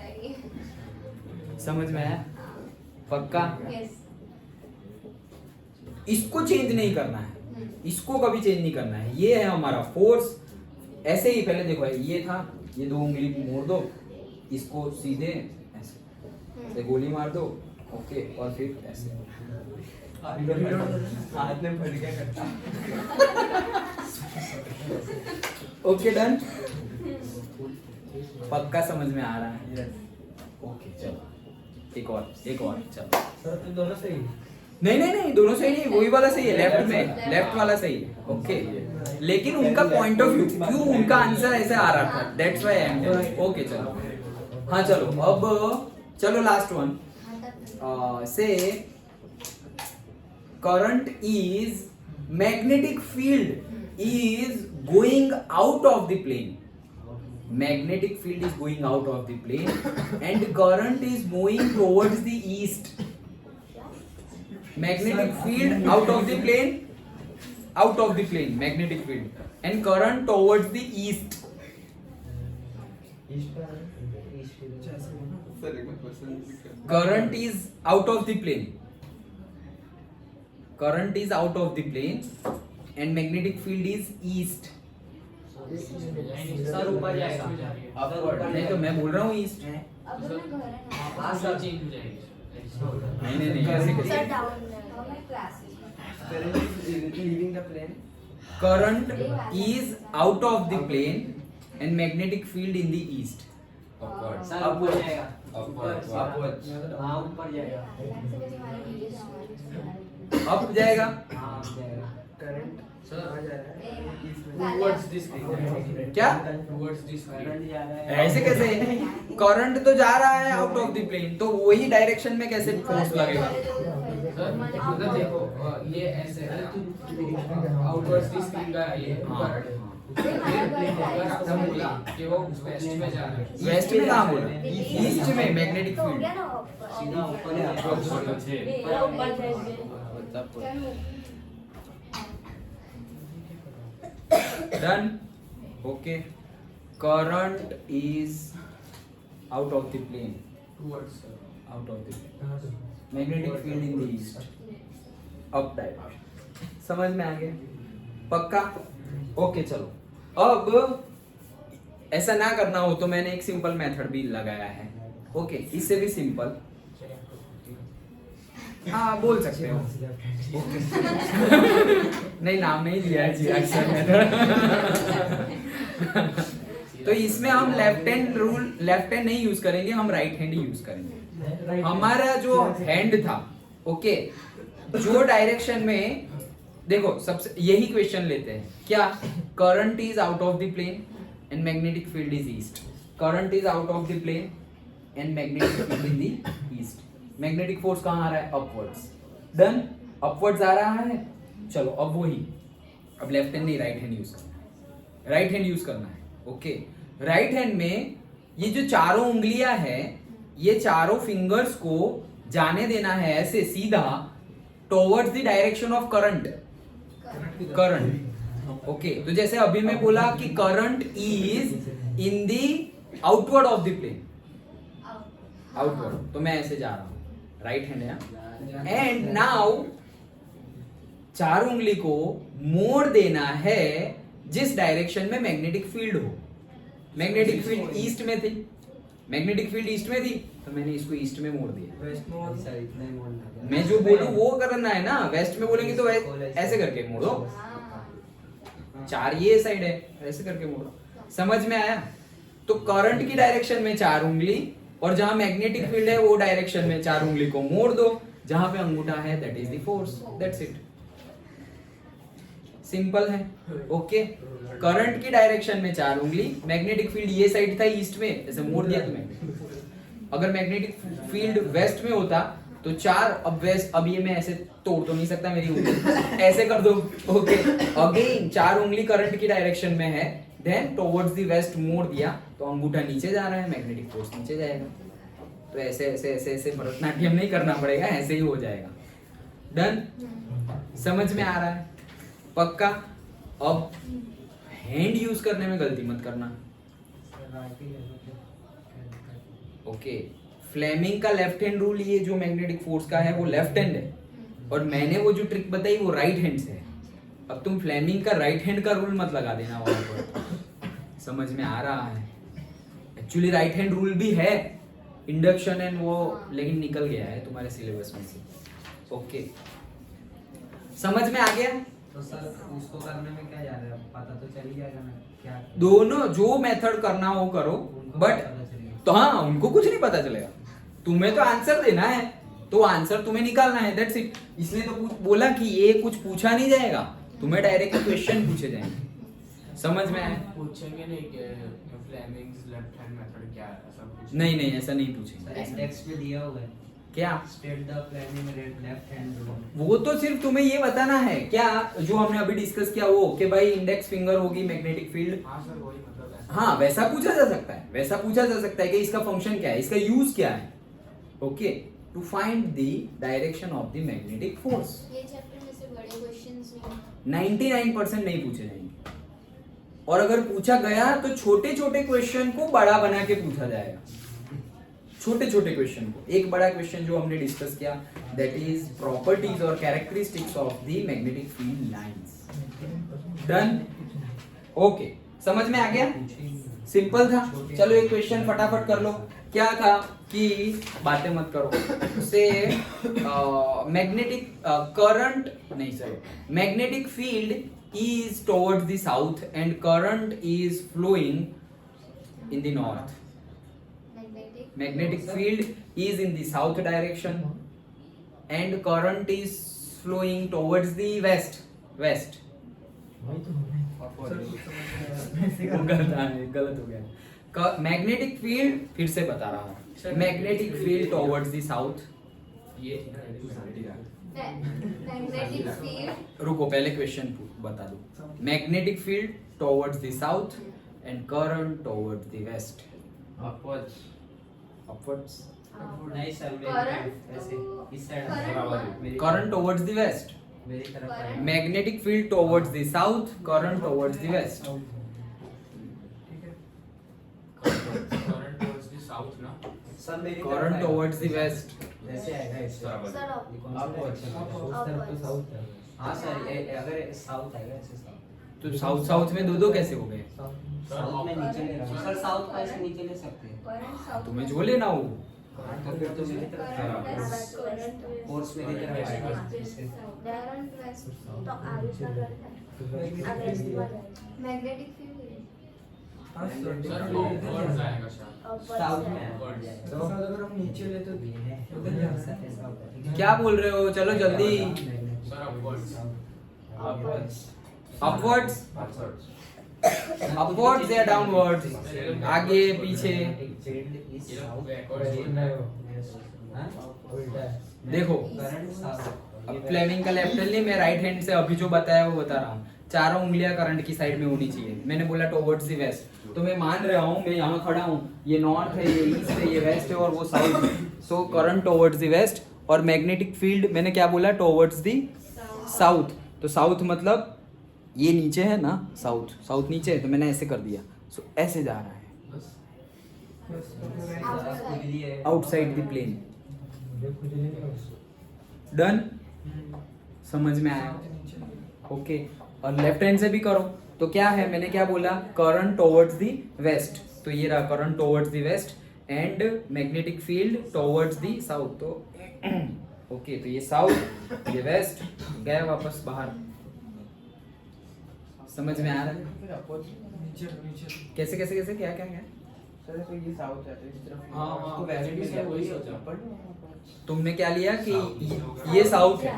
समझ में आया? पक्का? यस। इसको चेंज नहीं करना है, इसको कभी चेंज नहीं करना है। ये है हमारा फोर्स। ऐसे ही पहले देखो, ये था, ये 2 उंगली मोड़ दो, इसको सीधे ऐसे गोली मार दो, ओके, और फिर ऐसे हाथ में फट गया कट्टा। Okay, done. पक्का समझ में आ रहा है? ओके, चलो एक और चलो। सर तो दोनों सही। नहीं, दोनों सही नहीं, वही वाला सही है, लेफ्ट में, लेफ्ट वाला सही है, ओके। लेकिन उनका पॉइंट ऑफ व्यू, क्यों उनका आंसर ऐसे आ रहा था, that's why I am okay. चलो, हाँ चलो, अब चलो लास्ट वन। से current is magnetic field is going out of the plane, magnetic field is going out of the plane and current is moving towards the east. Magnetic field out of the plane, magnetic field, and current towards the east. Current is out of the plane. Current is out of the plane and magnetic field is east. Sir ऊपर जाएगा, नहीं तो मैं बोल रहा हूँ ईस्ट। अब मैं घर है हाँ सर चेंज हो जाएगी। नहीं ऐसे सर कैसे? डाउन हमें classes leaving the plane. Current is out of the plane and magnetic field in the east. Sir ऊपर जाएगा, Upwards. हाँ ऊपर जाएगा, अप जाएगा। हाँ up जाएगा। करंट सर कहाँ जा रहा है? towards this thing, क्या? towards this करंट जा रहा है। ऐसे कैसे? करंट तो जा रहा है आउट ऑफ द प्लेन, तो वही डायरेक्शन में कैसे फोर्स लगेगा? सर मतलब देखो ये ऐसे है, आउटवर्ड्स दिस थिंग का ये हाँ, अगर आपने बोला कि वो वेस्ट में जा रहा है, वेस्ट में कहाँ बोला? ईस्ट में मैग्नेटिक हो फील्ड। गया ना ऊपर। सीधा ऊपर है। मेरा ऊपर done, okay. Current is out of the plane, towards out of the plane, magnetic field in the east, up direction. समझ में आ गया? पक्का? ओके, चलो अब ऐसा ना करना हो तो मैंने एक सिंपल मेथड भी लगाया है, ओके, इससे भी सिंपल, हाँ बोल सकते हो। नहीं, नाम नहीं दिया है जी, अक्सर मेथड। तो इसमें हम लेफ्ट हैंड नहीं यूज करेंगे, हम राइट हैंड ही यूज करेंगे। हमारा जो हैंड था, ओके, जो डायरेक्शन में, देखो सबसे यही क्वेश्चन लेते हैं, क्या? Current is out of the plane and magnetic field is east. Current is out of the plane and magnetic field in the east. Magnetic force कहाँ आ रहा है? अपवर्ड्स। डन, अपवर्ड्स आ रहा है। चलो अब वही, अब लेफ्ट हैंड नहीं राइट हैंड यूज करना है, राइट हैंड यूज करना है, ओके। राइट हैंड में ये जो चारों उंगलियां हैं, ये चारों फिंगर्स को जाने देना है ऐसे सीधा towards the direction of current. Current, okay. तो जैसे अभी मैं बोला कि current is in the outward of the plane, outward, तो मैं ऐसे जा रहा हूं, राइट हैंड है। एंड नाउ चार उंगली को मोड़ देना है जिस डायरेक्शन में मैग्नेटिक फील्ड हो। मैग्नेटिक फील्ड ईस्ट में थी, मैग्नेटिक फील्ड ईस्ट में थी, तो मैंने इसको ईस्ट में मोड़ दिया। वेस्ट में वाली साइड नहीं मोड़ना। मैं जो बोलूं वो करना है ना। वेस्ट में बोलेंगे तो ऐसे करके मोड़ो, चार ये साइड है, ऐसे करके मोड़ो। समझ में आया? तो करंट की डायरेक्शन में चार उंगली, और जहां मैग्नेटिक फील्ड है वो डायरेक्शन में चार उंगली को मोड़ दो, जहां पे अंगूठा है that is the force, that's it. Simple है, ओके। करंट की डायरेक्शन में चार उंगली, मैग्नेटिक फील्ड ये साइड था ईस्ट में, ऐसे मोड़ दिया तुम्हें। अगर मैग्नेटिक फील्ड वेस्ट में होता तो चार, अब वेस्ट, अब ये मैं ऐसे तोड़ तो नहीं सकता मेरी उंगली, ऐसे कर दो, ओके। अगेन चार उंगली करंट की डायरेक्शन में है, देन टुवर्ड्स द वेस्ट मोड़ दिया तो अंगूठा नीचे जा रहा है, मैग्नेटिक फोर्स नीचे जाएगा। तो ऐसे ऐसे ऐसे ऐसे भरतनाट्यम नहीं करना पड़ेगा, ऐसे ही हो जाएगा। डन। समझ में आ रहा है? पक्का? अब हैंड यूज करने में गलती मत करना। ओके, फ्लेमिंग का लेफ्ट हैंड रूल, ये जो मैग्नेटिक फोर्स का है वो लेफ्ट हैंड है, और मैंने वो जो ट्रिक बताई वो राइट हैंड से है। अब तुम फ्लेमिंग का राइट हैंड का रूल मत लगा देना वहां पर। समझ में आ रहा है? एक्चुअली राइट हैंड रूल भी है इंडक्शन एंड वो, लेकिन निकल गया है तुम्हारे सिलेबस में से। ओके, समझ में आ गया? तो सर उसको करने में क्या जा रहा है, पता तो चल ही जाएगा ना क्या दोनों जो मेथड करना हो करो, उनको बट पता चलेगा। तो हाँ, उनको कुछ नहीं पता चलेगा, तुम्हें तो आंसर देना है, तो आंसर तुम्हें निकालना है, दैट्स इट। इसलिए तो बोला कि ये कुछ पूछा नहीं जाएगा, तुम्हें डायरेक्ट क्वेश्चन पूछे जाएंगे। समझ में आया? पूछेंगे नहीं कि फ्लेमिंग्स लेफ्ट हैंड मेथड क्या है, ऐसा कुछ नहीं नहीं, ऐसा नहीं पूछेंगे। सर इंडेक्स में दिया हुआ है, क्या? State the Fleming left hand rule. वो तो सिर्फ तुम्हें ये बताना है क्या, जो हमने अभी डिस्कस किया वो, कि भाई इंडेक्स फिंगर होगी मैग्नेटिक फील्ड। हाँ सर वही मतलब ऐसा। हाँ, वैसा पूछा जा सकता है, वैसा पूछा जा सकता है कि इसका फंक्शन क्या है, इसका यूज क्या है। Okay, to find the direction of the magnetic force. ये चैप्टर में से बड़े क्वेश्चंस नहीं 99% नहीं पूछे जाएंगे, और अगर पूछा गया तो छोटे छोटे क्वेश्चन को बड़ा बना के पूछा जाएगा। छोटे छोटे क्वेश्चन को, एक बड़ा क्वेश्चन जो हमने डिस्कस किया, दैट इज प्रॉपर्टीज और characteristics of the magnetic field lines. Done? Okay, समझ में आ गया? सिंपल था। चलो एक क्वेश्चन फटाफट कर लो। क्या था कि बातें मत करो से, मैग्नेटिक करंट नहीं sir, magnetic field is towards the south and current is flowing in the north. Magnetic field is in the south direction and current is flowing towards the west. गलत हो गया। मैग्नेटिक फील्ड फिर से बता रहा हूँ, magnetic field towards the south. ये मैग्नेटिक फील्ड। रुको, पहले क्वेश्चन बता दो। Magnetic field towards the south and current towards the west. Upwards नहीं सर, करंट ऐसे इस side current current towards the west. मेरी तरफ आए। Magnetic field towards the south, current towards the west. Current towards the south ना। सर मेरी करंट टुवर्ड्स द वेस्ट। जैसे आएगा इससे सर उस तरफ तो साउथ है। हाँ सर, अगर साउथ आएगा ऐसे साउथ, तो साउथ साउथ में दो कैसे हो गए? साउथ में नीचे ले रहा हूँ सर, साउथ को ऐसे नीचे ले सकते हैं। करंट साउथ तुम्हें जो लेना हो। तो फिर तो मेरी तरफ फोर्स मेरी तरफ आएगा इससे। करंट वेस्ट तो आगे का करंट आगे इसके बाद मैग्नेटिक फील्ड सर वो वर्ड्स आएगा शायद। साउथ में Upwards। है। तो अगर हम नीचे ले तो ये है ऐसा होता है। क्या बोल रहे हो? चलो जल्दी। Sir upwards। अपवर्ड्स, अपवर्ड्स या डाउनवर्ड्स, आगे पीछे। ये लोग backwards। देखो, करंट साउथ, अब फ्लेमिंग का लेफ्ट हैंड नहीं, मैं राइट हैंड से अभी जो बताया वो बता रहा हूँ। चारों उंगलियां करंट की साइड में होनी चाहिए। मैंने बोला टुवर्ड्स द वेस्ट, तो मैं मान रहा हूँ, मैं यहाँ खड़ा हूँ, ये नॉर्थ है, ये ईस्ट है, ये वेस्ट है और वो साउथ है। So current towards the west, और मैग्नेटिक फील्ड मैंने क्या बोला? Towards the south. तो साउथ मतलब ये नीचे है ना, साउथ, साउथ नीचे है, तो मैंने ऐसे कर दिया। सो ऐसे जा रहा है आउटसाइड द प्लेन। डन? समझ में आया? ओके, और लेफ्ट हैंड से भी करो तो क्या है, मैंने क्या बोला? करंट टुवर्ड्स द वेस्ट, तो ये रहा current towards the west and magnetic field towards the south. तो ओके, तो ये साउथ, ये वेस्ट, गया वापस बाहर। समझ में आ रहा है? कैसे कैसे कैसे, क्या क्या क्या? हाँ वैसे सर वही सोचा। तुमने क्या लिया कि ये साउथ है,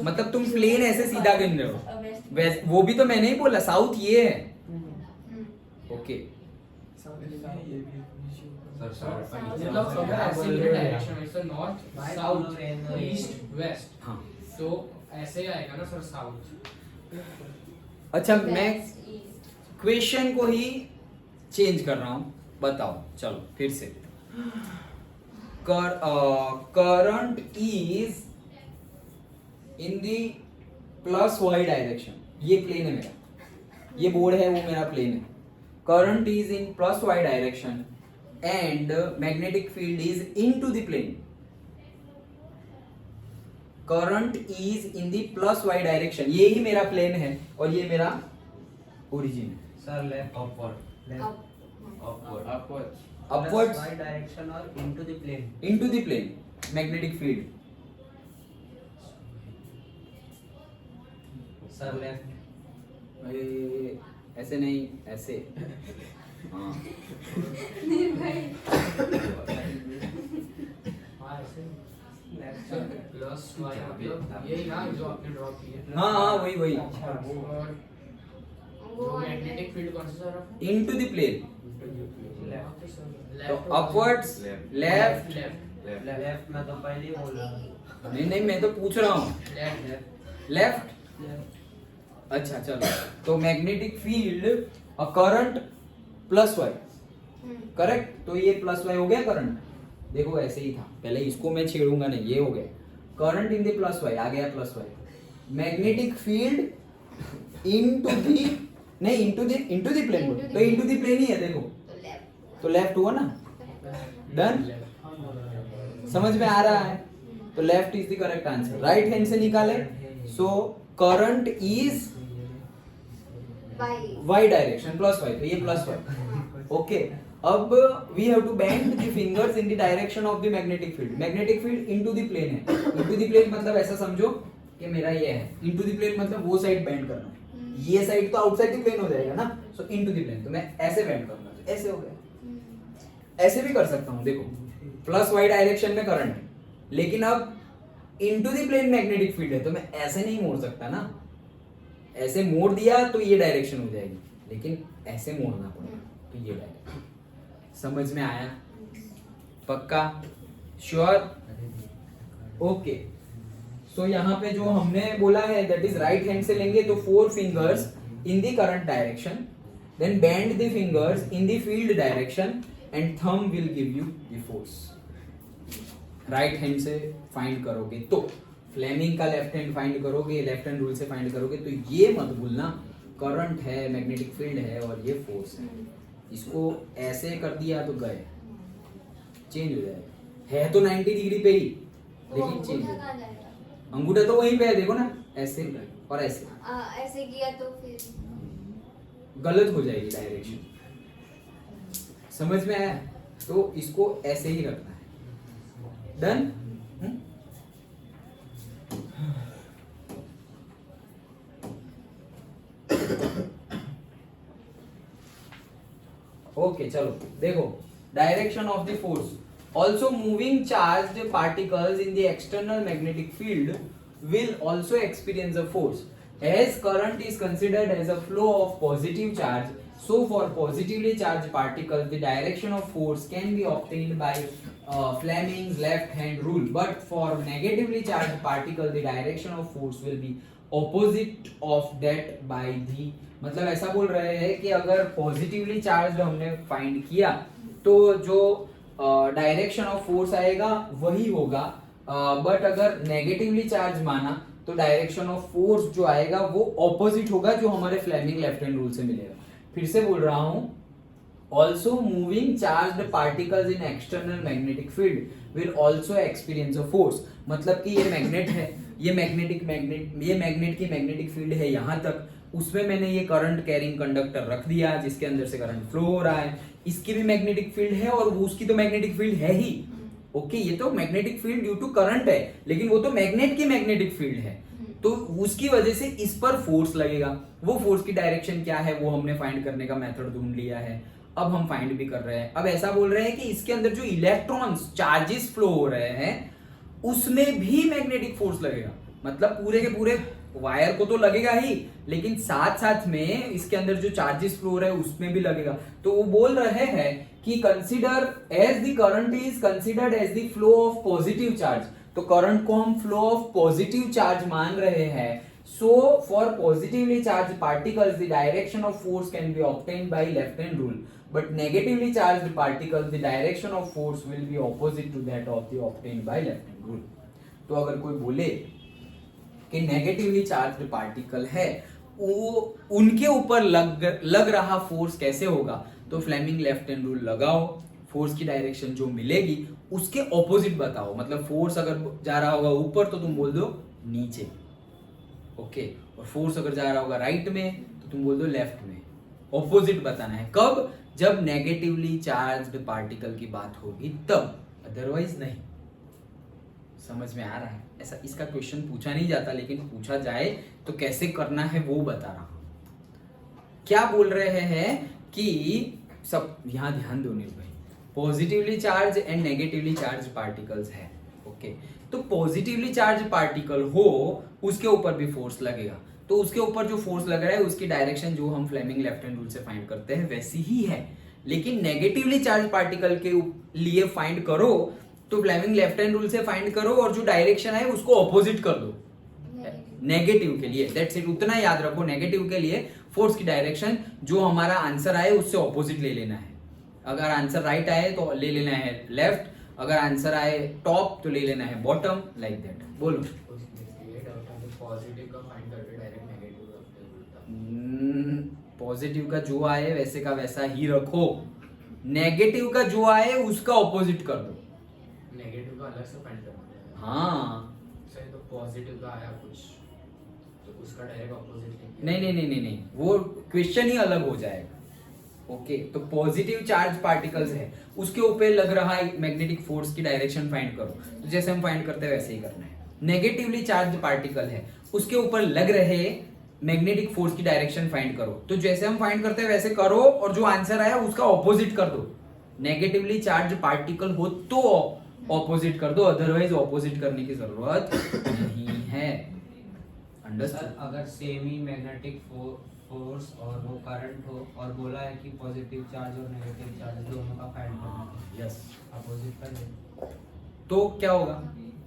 मतलब तुम प्लेन ऐसे सीधा गिन रहे हो। वो भी तो मैंने ही बोला, साउथ ये है। ओके, मतलब अगर ऐसे ये डायरेक्शन है sir, north south east west, हाँ। तो ऐसे ही आएगा ना सर साउथ। अच्छा, मैं क्वेश्चन को ही चेंज कर रहा हूँ, बताओ। चलो फिर से, current is in the plus Y direction, ये प्लेन है मेरा, ये बोर्ड है वो मेरा प्लेन है. Current is in plus Y direction and magnetic field is into the plane. Current is in the plus Y direction, ये ही मेरा प्लेन है और ये मेरा ओरिजिन है. Sir left upward upwards Y direction और into the plane. Into the plane magnetic field. Sir left ऐसे नहीं, ऐसे. हाँ. प्लस वाई मतलब यही ना जो आपने ड्रॉ किया. हाँ वही वही. और जो मैग्नेटिक फील्ड कौन सा सर? Into the plane. तो अपवर्ड्स लेफ्ट. लेफ्ट में तो पहले ही बोला. नहीं मैं तो पूछ रहा हूँ. लेफ्ट. अच्छा चलो. तो मैग्नेटिक फील्ड और करंट प्लस वाई. करेक्ट. तो ये प्लस वाई हो गया करंट. देखो ऐसे ही था, पहले इसको मैं छेड़ूंगा नहीं, ये हो गया current in the plus Y, आ गया plus Y. Magnetic field into the, नहीं इनटू द प्लेन. तो इनटू द प्लेन ही है देखो. तो लेफ्ट हुआ ना. डन. समझ में आ रहा है. तो left is the correct answer. Right hand से निकाले. So current is Y direction plus Y, तो ये प्लस वाई. ओके. अब we have to bend the fingers in the direction of the magnetic field. Magnetic field into the plane है. इनटू द प्लेन मतलब ऐसा समझो कि मेरा ये है. इनटू द प्लेन मतलब वो साइड बेंड करना. ये साइड तो आउटसाइड द प्लेन हो जाएगा ना. सो इनटू द प्लेन, तो मैं ऐसे बेंड करूंगा, तो ऐसे हो गया. ऐसे भी कर सकता हूँ. देखो प्लस वाई डायरेक्शन में करंट है, लेकिन अब into the plane magnetic field है, तो मैं ऐसे नहीं मोड़ सकता ना. ऐसे मोड़ दिया तो ये डायरेक्शन हो जाएगी, लेकिन ऐसे मोड़ना पड़ेगा तो ये डायरेक्शन. समझ में आया? पक्का? श्योर? ओके. सो यहाँ पे जो हमने बोला है दैट इज राइट हैंड से लेंगे तो 4 fingers in the current direction, then bend the fingers in the field direction and thumb will give you the force. Right hand से फाइंड करोगे तो फ्लेमिंग का लेफ्ट हैंड फाइंड करोगे, लेफ्ट हैंड रूल से फाइंड करोगे, तो ये मत भूलना करंट है, मैग्नेटिक फील्ड है और ये फोर्स है. इसको ऐसे कर दिया तो गए, चेंज हो जाएगा. है तो 90 डिग्री पे ही, लेकिन चेंज हो जाएगा. अंगूठा तो वहीं पे है, देखो ना, ऐसे और ऐसे. ऐसे किया तो फिर गलत हो जाएगी डायरेक्शन. समझ में आया? तो इसको ऐसे ही रखना है. डन? ओके चलो देखो. Direction of the force. Also moving charged particles in the external magnetic field will also experience a force. As current is considered as a flow of positive charge, so for positively charged particles, the direction of force can be obtained by Fleming's left-hand rule. But for negatively charged particles, the direction of force will be opposite of that by the. मतलब ऐसा बोल रहे हैं कि अगर पॉजिटिवली चार्ज हमने फाइंड किया तो जो डायरेक्शन ऑफ फोर्स आएगा वही होगा, बट अगर नेगेटिवली चार्ज माना तो डायरेक्शन ऑफ फोर्स जो आएगा वो ऑपोजिट होगा, जो हमारे फ्लेमिंग लेफ्ट हैंड रूल से मिलेगा. फिर से बोल रहा हूं. Also moving charged particles in external magnetic field will also experience a force. मतलब कि ये मैग्नेट है, ये मैग्नेट की मैग्नेटिक फील्ड है यहाँ तक, उसमें मैंने ये करंट कैरिंग कंडक्टर रख दिया जिसके अंदर से करंट फ्लो हो रहा है. इसकी भी मैग्नेटिक फील्ड है और उसकी तो मैग्नेटिक फील्ड है ही. ओके, ये तो magnetic field due to current है, लेकिन वो तो मैग्नेट की मैग्नेटिक फील्ड है, तो उसकी वजह से इस पर फोर्स लगेगा. वो फोर्स की डायरेक्शन क्या है वो हमने फाइंड करने का मेथड ढूंढ लिया है. अब हम फाइंड भी कर रहे हैं. अब ऐसा बोल रहे हैं कि इसके अंदर जो इलेक्ट्रॉन्स चार्जेस फ्लो हो रहे हैं उसमें भी मैग्नेटिक फोर्स लगेगा. मतलब पूरे के पूरे वायर को तो लगेगा ही, लेकिन साथ साथ में इसके अंदर जो चार्जेस फ्लो हो रहे हैं उसमें भी लगेगा. तो वो बोल रहे हैं कि consider as the current is considered as the flow of positive charge. तो करंट को हम फ्लो ऑफ पॉजिटिव चार्ज मान रहे हैं. So for positively charge particles the direction of force can be obtained by left hand rule, but negatively charged particles the direction of force will be opposite to that of the obtained by left hand rule. तो अगर कोई बोले कि नेगेटिवली चार्ज्ड पार्टिकल है, वो उनके ऊपर लग रहा फोर्स कैसे होगा, तो फ्लेमिंग लेफ्ट हैंड रूल लगाओ, फोर्स की डायरेक्शन जो मिलेगी उसके ऑपोजिट बताओ। मतलब फोर्स अगर जा रहा होगा ऊपर तो तुम बोल दो नीचे, ओके, और फोर्स अगर जा रहा होगा राइट में तो तुम बोल दो लेफ्ट में। ऑपोजिट बताना है, कब, जब नेगेटिवली चार्ज्ड पार्टिकल की बात होगी तब, अदरवाइज नहीं। समझ में आ रहा है? ऐसा इसका क्वेश्चन पूछा नहीं जाता, लेकिन पूछा जाए तो कैसे करना है वो बता रहा हूं। क्या बोल रहे हैं कि सब यहां ध्यान दो नील भाई, positively charge and negatively charge particles है, ओके। तो पॉजिटिवली चार्ज पार्टिकल हो उसके ऊपर भी फोर्स लगेगा, तो उसके ऊपर जो फोर्स लग रहा है उसकी डायरेक्शन जो हम फ्लेमिंग लेफ्ट हैंड रूल से फाइंड करते हैं वैसी ही है। लेकिन नेगेटिवली चार्ज पार्टिकल के लिए फाइंड करो तो फ्लेमिंग लेफ्ट हैंड रूल से फाइंड करो और जो डायरेक्शन है उसको ऑपोजिट कर दो नेगेटिव के लिए। दैट्स इट, उतना याद रखो। नेगेटिव के लिए फोर्स की डायरेक्शन जो हमारा आंसर आए उससे ऑपोजिट ले लेना है। अगर आंसर राइट आए तो ले लेना है लेफ्ट, अगर आंसर आए टॉप तो ले लेना है बॉटम, लाइक दैट। बोलो। पॉजिटिव का फाइंड करके डायरेक्ट नेगेटिव का पॉजिटिव का जो आए वैसे का वैसा ही रखो, नेगेटिव का जो आए उसका ऑपोजिट कर दो। नेगेटिव का अलग से फाइंड करना है। हाँ सही, तो पॉजिटिव का आया कुछ तो उसका डायरेक्ट ऑपोजिट नहीं, वो क्वेश्चन ही अलग हो जाएगा। ओके, तो पॉजिटिव चार्ज पार्टिकल्स है उसके ऊपर लग रहा है मैग्नेटिक फोर्स की डायरेक्शन फाइंड करो, तो जैसे हम फाइंड करते हैं वैसे ही करना है। नेगेटिवली चार्ज पार्टिकल है उसके ऊपर लग रहे मैग्नेटिक फोर्स की डायरेक्शन फाइंड करो, तो जैसे हम फाइंड करते हैं वैसे करो और जो आंसर आया उसका ऑपोजिट कर दो। नेगेटिवली चार्ज पार्टिकल हो तो ऑपोजिट कर दो, अदरवाइज ऑपोजिट करने की जरूरत नहीं है। अंडरस्टैंड? अगर सेम ही मैग्नेटिक फोर्स और वो करंट हो और बोला है कि पॉजिटिव चार्ज और नेगेटिव चार्ज दोनों का फाइंड करना है, यस, अपोजिट कर दे तो क्या होगा?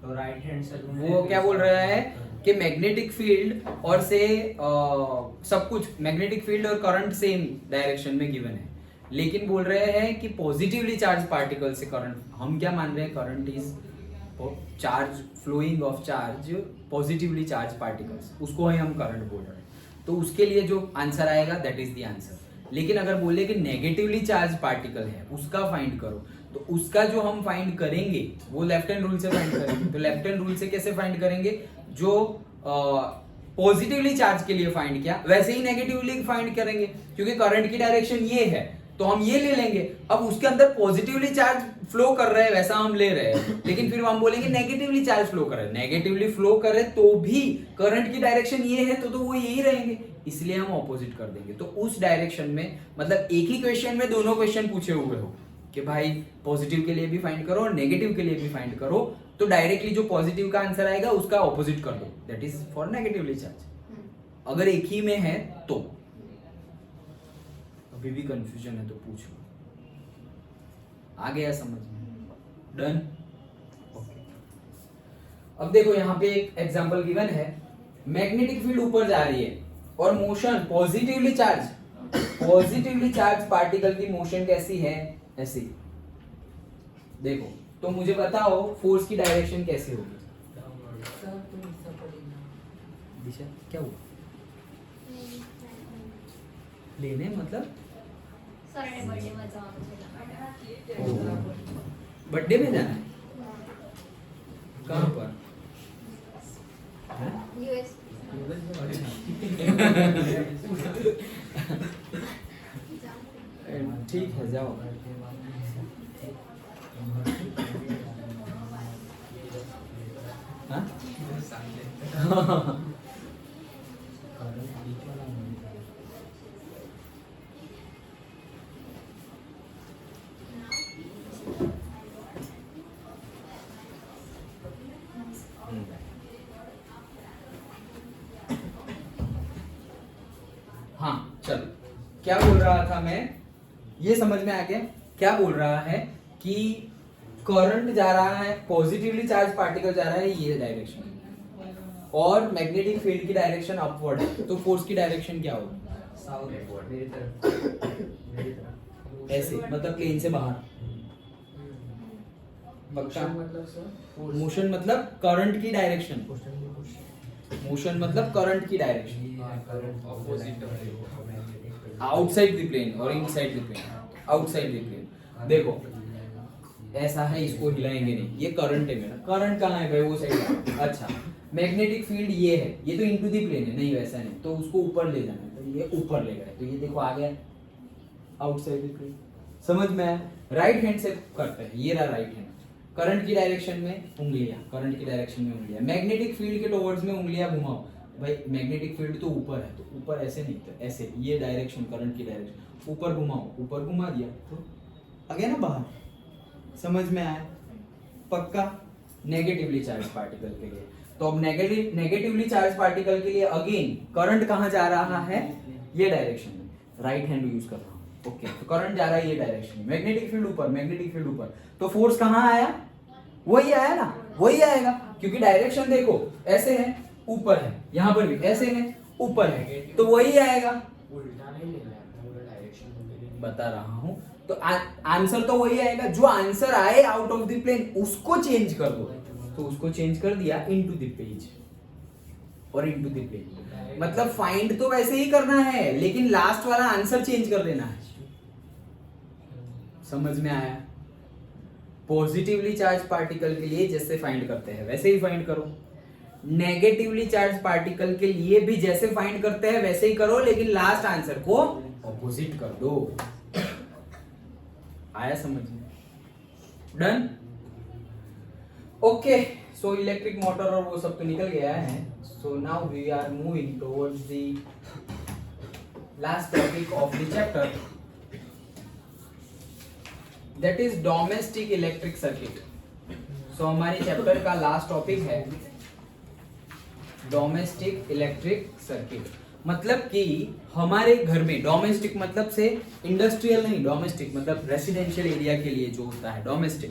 तो राइट हैंड से वो क्या बोल रहा है कि मैग्नेटिक फील्ड और से सब कुछ मैग्नेटिक फील्ड और करंट सेम डायरेक्शन में गिवन है, लेकिन बोल रहे हैं कि पॉजिटिवली चार्ज पार्टिकल से करंट, हम क्या मान रहे हैं, current is charge, flowing of charge positively charge particles, उसको ही हम करंट बोल रहे हैं। तो उसके लिए जो आंसर आएगा दैट इज द आंसर। लेकिन अगर बोले कि नेगेटिवली चार्ज पार्टिकल है उसका फाइंड करो, तो उसका जो हम फाइंड करेंगे वो लेफ्ट हैंड रूल से फाइंड करेंगे। तो लेफ्ट हैंड रूल से कैसे फाइंड करेंगे? जो पॉजिटिवली चार्ज के लिए फाइंड किया वैसे ही नेगेटिवली फाइंड करेंगे, क्योंकि करंट की डायरेक्शन ये है तो हम ये ले लेंगे। अब उसके अंदर पॉजिटिवली चार्ज फ्लो कर रहे हैं वैसा हम ले रहे हैं, लेकिन फिर हम बोलेंगे नेगेटिवली चार्ज फ्लो कर रहे हैं, नेगेटिवली फ्लो कर रहे तो भी करंट की डायरेक्शन ये है तो वो यही रहेंगे, इसलिए हम ऑपोजिट कर देंगे। तो उस डायरेक्शन में, मतलब एक ही क्वेश्चन में दोनों क्वेश्चन पूछे हुए हो कि भाई पॉजिटिव के लिए भी फाइंड करो और नेगेटिव के लिए भी फाइंड करो, तो डायरेक्टली जो पॉजिटिव का आंसर आएगा उसका ऑपोजिट कर दो, that is for negatively charge. अगर एक ही में है तो, अभी भी कंफ्यूजन है तो पूछो। आ गया समझ में? डन? ओके। अब देखो यहाँ पे एक एग्जांपल गिवन है, मैग्नेटिक फील्ड ऊपर जा रही है और मोशन पॉजिटिवली चार्ज पार्टिकल की मोशन कैसी है? ऐसी। देखो तो मुझे बताओ फोर्स की डायरेक्शन कैसे होगी? दिशा क्या हुआ? लेने मतलब बर्थडे में जाना है? कहाँ पर? यूएस। ठीक है जाओ। हाँ? हाँ चलो, क्या बोल रहा था मैं, ये समझ में आ गया। क्या बोल रहा है कि करंट जा रहा है, पॉजिटिवली चार्ज पार्टिकल जा रहा है ये डायरेक्शन, और मैग्नेटिक फील्ड की डायरेक्शन अपवर्ड है, तो फोर्स की डायरेक्शन क्या होगी? साउथ मेरी तरफ ऐसे, मतलब प्लेन से बाहर। पक्का? मतलब सर मोशन मतलब करंट की डायरेक्शन, मोशन मतलब करंट की direction, opposite outside the plane और inside the plane, outside the plane. देखो ऐसा है, इसको हिलाएंगे नहीं, ये करंट है मेरा, करंट कहाँ है भाई, वो साइड। अच्छा मैग्नेटिक फील्ड ये है, ये तो इनटू द प्लेन है, नहीं वैसा नहीं, तो उसको ऊपर ले जाना है, तो ये ऊपर ले गए, तो ये देखो आ गया आउटसाइड द प्लेन। समझ में आया? राइट हैंड से करते हैं, ये रहा राइट हैंड, करंट की डायरेक्शन में उंगलियां, करंट की डायरेक्शन में उंगलियां, मैग्नेटिक फील्ड के टुवर्ड्स में उंगलियां घुमाओ। भाई मैग्नेटिक फील्ड तो ऊपर है, तो ऊपर ऐसे नहीं, तो ऐसे, ये डायरेक्शन करंट की डायरेक्शन, ऊपर घुमाओ, ऊपर घुमा दिया तो आ गया ना बाहर। समझ में आया? पक्का? नेगेटिवली चार्ज पार्टिकल के लिए, तो अब नेगेटिवली चार्ज पार्टिकल के लिए अगेन करंट कहाँ जा रहा है, ये डायरेक्शन में, राइट हैंड यूज कर रहा हूँ। ओके तो करंट जा रहा है ये डायरेक्शन में, मैग्नेटिक फील्ड ऊपर, मैग्नेटिक फील्ड ऊपर, तो फोर्स कहाँ आया, वही आया ना, वही आएगा, क्योंकि डायरेक्शन देखो ऐसे है, ऊपर है, यहाँ पर भी ऐसे है, ऊपर है, तो वही आएगा। उल्टा नहीं लेना है, पूरा डायरेक्शन बता रहा हूं, तो आंसर तो वही आएगा, जो आंसर आए आउट ऑफ द प्लेन उसको चेंज कर दो, तो उसको चेंज कर दिया इनटू द पेज और इनटू द प्लेन। मतलब फाइंड तो वैसे ही करना है, लेकिन लास्ट वाला आंसर चेंज कर देना है। समझ में आया? पॉजिटिवली चार्ज पार्टिकल के लिए जैसे फाइंड करते हैं वैसे ही फाइंड करो, नेगेटिवली चार्ज पार्टिकल के लिए भी जैसे फाइंड करते हैं वैसे ही करो, लेकिन लास्ट आंसर को ऑपोजिट कर दो। आया समझ में? Done? Okay, so electric motor और वो सब तो निकल गया है। So now we are moving towards the last topic of the chapter, that is domestic electric circuit. So हमारे चैप्टर का लास्ट टॉपिक है डोमेस्टिक इलेक्ट्रिक सर्किट। मतलब कि हमारे घर में, डोमेस्टिक मतलब से इंडस्ट्रियल नहीं, डोमेस्टिक मतलब रेसिडेंशियल एरिया के लिए जो होता है डोमेस्टिक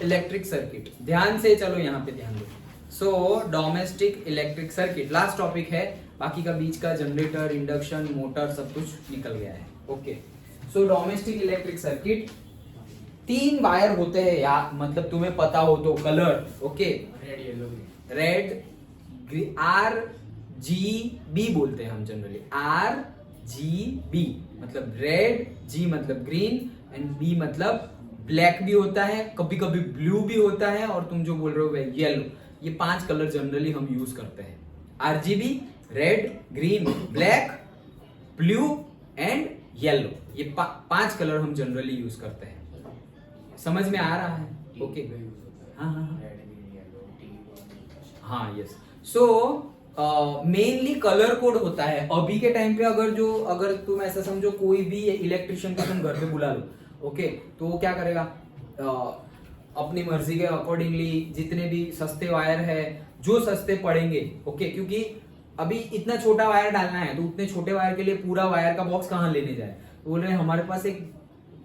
इलेक्ट्रिक सर्किट। ध्यान से चलो, यहाँ पे ध्यान दो। So domestic electric circuit last topic है, बाकी का बीच का जनरेटर, इंडक्शन, मोटर सब कुछ निकल गया है। Okay, so domestic electric circuit, 3 wire होते हैं यार, मतलब तुम्हें पता हो तो colour. Okay, red yellow red, R G B बोलते हैं हम जनरली, आर जी बी मतलब रेड, जी मतलब ग्रीन एंड बी मतलब ब्लैक भी होता है, कभी कभी ब्लू भी होता है, और तुम जो बोल रहे हो येलो। ये 5 कलर जनरली हम यूज करते हैं, RGB, red, green, black, blue and yellow. ये 5 कलर हम जनरली यूज करते हैं। समझ में आ रहा है? ओके, हाँ हाँ हाँ, yes. So mainly colour code होता है अभी के टाइम पे। अगर तुम ऐसा समझो, कोई भी इलेक्ट्रिशियन को तुम घर पे बुला लो, ओके, तो वो क्या करेगा, अपनी मर्जी के अकॉर्डिंगली जितने भी सस्ते वायर है, जो सस्ते पड़ेंगे, ओके, क्योंकि अभी इतना छोटा वायर डालना है, तो उतने छोटे वायर के लिए पूरा वायर का बॉक्स कहाँ लेने जाए, तो बोल रहे हमारे पास एक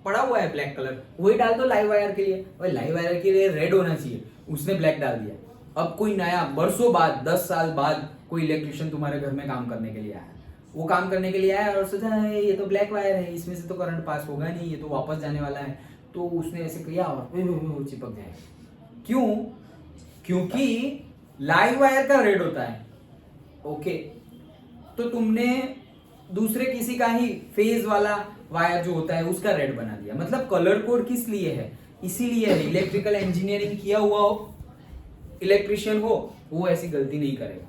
पड़ा हुआ है ब्लैक कलर, वही डाल दो लाइव वायर के लिए। और लाइव वायर के लिए रेड होना चाहिए, उसने ब्लैक डाल दिया। अब कोई नया बरसों बाद, 10 साल बाद कोई इलेक्ट्रिशियन तुम्हारे घर में काम करने के लिए आया, वो काम करने के लिए आया और सोचा है ये तो ब्लैक वायर है, इसमें से तो करंट पास होगा नहीं, ये तो वापस जाने वाला है, तो उसने ऐसे किया और चिपक जाएगा। क्यों? क्योंकि लाइव वायर का रेड होता है, ओके, तो तुमने दूसरे किसी का ही फेज वाला वायर जो होता है उसका रेड बना दिया। मतलब कलर कोड किस लिए है? इसीलिए है, इलेक्ट्रिकल इंजीनियरिंग किया हुआ हो, इलेक्ट्रिशियन हो, वो ऐसी गलती नहीं करेगा।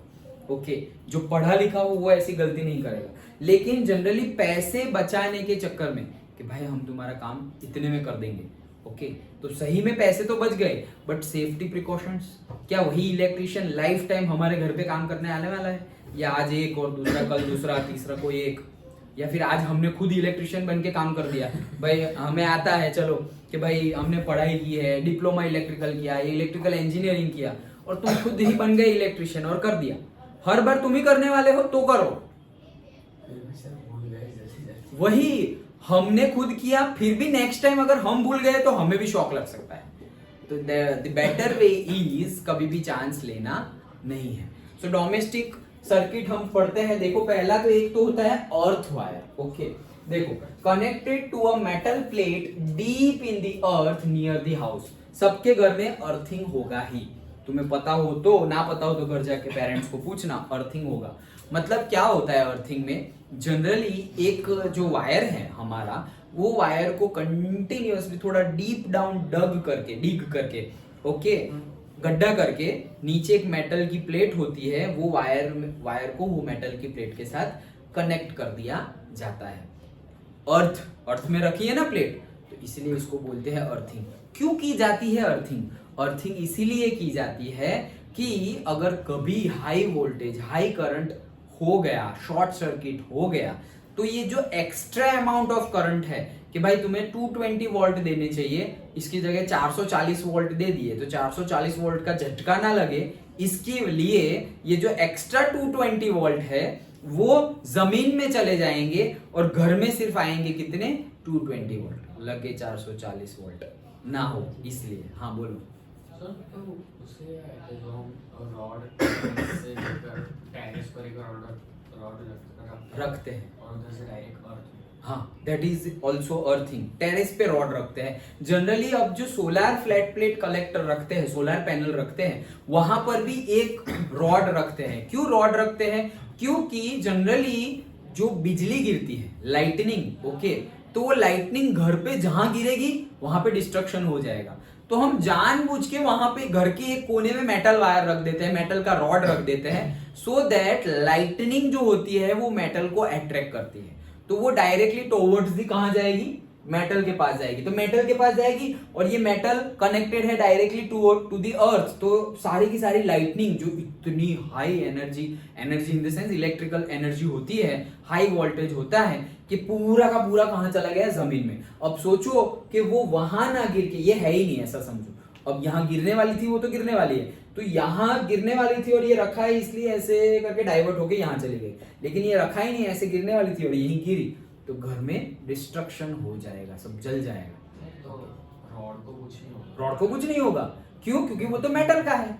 ओके, जो पढ़ा लिखा हो वो ऐसी गलती नहीं करेगा। लेकिन जनरली पैसे बचाने के चक्कर में कि भाई हम तुम्हारा काम इतने में कर देंगे, ओके, तो सही में पैसे तो बच गए, बट सेफ्टी प्रिकॉशंस, क्या वही इलेक्ट्रिशियन लाइफ टाइम हमारे घर पे काम करने आने वाला है? या आज एक और दूसरा कल दूसरा तीसरा कोई एक, या फिर आज हमने खुद इलेक्ट्रिशियन बन के काम कर दिया, भाई हमें आता है, चलो कि भाई हमने पढ़ाई की है, डिप्लोमा इलेक्ट्रिकल किया, इलेक्ट्रिकल इंजीनियरिंग किया, और तुम खुद ही बन गए इलेक्ट्रिशियन और कर दिया। हर बार तुम ही करने वाले हो तो करो। वही हमने खुद किया, फिर भी नेक्स्ट टाइम अगर हम भूल गए तो हमें भी शॉक लग सकता है। तो द बेटर वे इज कभी भी चांस लेना नहीं है। सो डोमेस्टिक सर्किट हम पढ़ते हैं। देखो पहला तो एक तो होता है अर्थ वायर, ओके, देखो connected to a metal plate deep in the earth near the house. सबके घर में अर्थिंग होगा ही, तुम्हें पता हो तो, ना पता हो तो घर जाके पेरेंट्स को पूछना। अर्थिंग होगा मतलब क्या होता है अर्थिंग में, जनरली एक जो वायर है हमारा, वो वायर को कंटिन्यूअसली थोड़ा डीप डाउन डिग करके ओके, गड्ढा करके नीचे एक मेटल की प्लेट होती है, वो वायर को वो मेटल की प्लेट के साथ कनेक्ट कर दिया जाता है। अर्थ में रखी है ना प्लेट, तो इसलिए इसको बोलते हैं अर्थिंग। क्यों की जाती है अर्थिंग? अर्थिंग इसीलिए की जाती है कि अगर कभी हाई वोल्टेज, हाई करंट हो गया, शॉर्ट सर्किट हो गया, तो ये जो एक्स्ट्रा अमाउंट ऑफ करंट है कि भाई तुम्हें 220 वोल्ट देने चाहिए, इसकी जगह 440 वोल्ट दे दिए, तो 440 वोल्ट का झटका ना लगे, इसके लिए ये जो एक्स्ट्रा 220 वोल्ट है वो जमीन में चले जाएंगे और घर में सिर्फ आएंगे कितने? 220 वोल्ट, लगे 440 वोल्ट ना हो इसलिए। हाँ बोलो। सर तो उसे जो हम रॉड से लेकर टेरेस पर एक रॉड रखते हैं और उधर से डायरेक्ट अर्थ। हाँ, that is also earthing. Terrace पे रॉड रखते हैं जनरली। अब जो सोलर फ्लैट प्लेट कलेक्टर रखते हैं, सोलर पैनल रखते हैं, वहां पर भी एक रॉड रखते हैं। क्यों रॉड रखते हैं? क्योंकि जनरली जो बिजली गिरती है, लाइटनिंग, ओके, तो वो लाइटनिंग घर पे जहां गिरेगी वहां पे डिस्ट्रक्शन हो जाएगा, तो हम जानबूझ के वहां पे घर के एक कोने में मेटल वायर रख देते हैं, मेटल का रॉड रख देते हैं, सो दैट लाइटनिंग जो होती है वो मेटल को अट्रैक्ट करती है, तो वो डायरेक्टली टुवर्ड्स दी कहां जाएगी? मेटल के पास जाएगी। तो मेटल के पास जाएगी और ये मेटल कनेक्टेड है डायरेक्टली टू द अर्थ, तो सारी की सारी लाइटनिंग जो इतनी high energy in the sense electrical energy होती है, हाई वोल्टेज होता है, कि पूरा का पूरा कहां चला गया? जमीन में। अब सोचो कि वो वहां ना गिर के, ये है ही नहीं ऐसा समझो, अब यहाँ गिरने वाली थी वो तो गिरने वाली है, तो यहाँ गिरने वाली थी और ये रखा है इसलिए ऐसे करके डाइवर्ट होके यहाँ चली गई, लेकिन ये रखा ही नहीं, ऐसे गिरने वाली थी और यहीं गिरी, तो घर में डिस्ट्रक्शन हो जाएगा, सब जल जाएगा। तो रॉड को कुछ नहीं होगा। रॉड को कुछ नहीं होगा। क्यों? क्योंकि वो तो मेटल का है,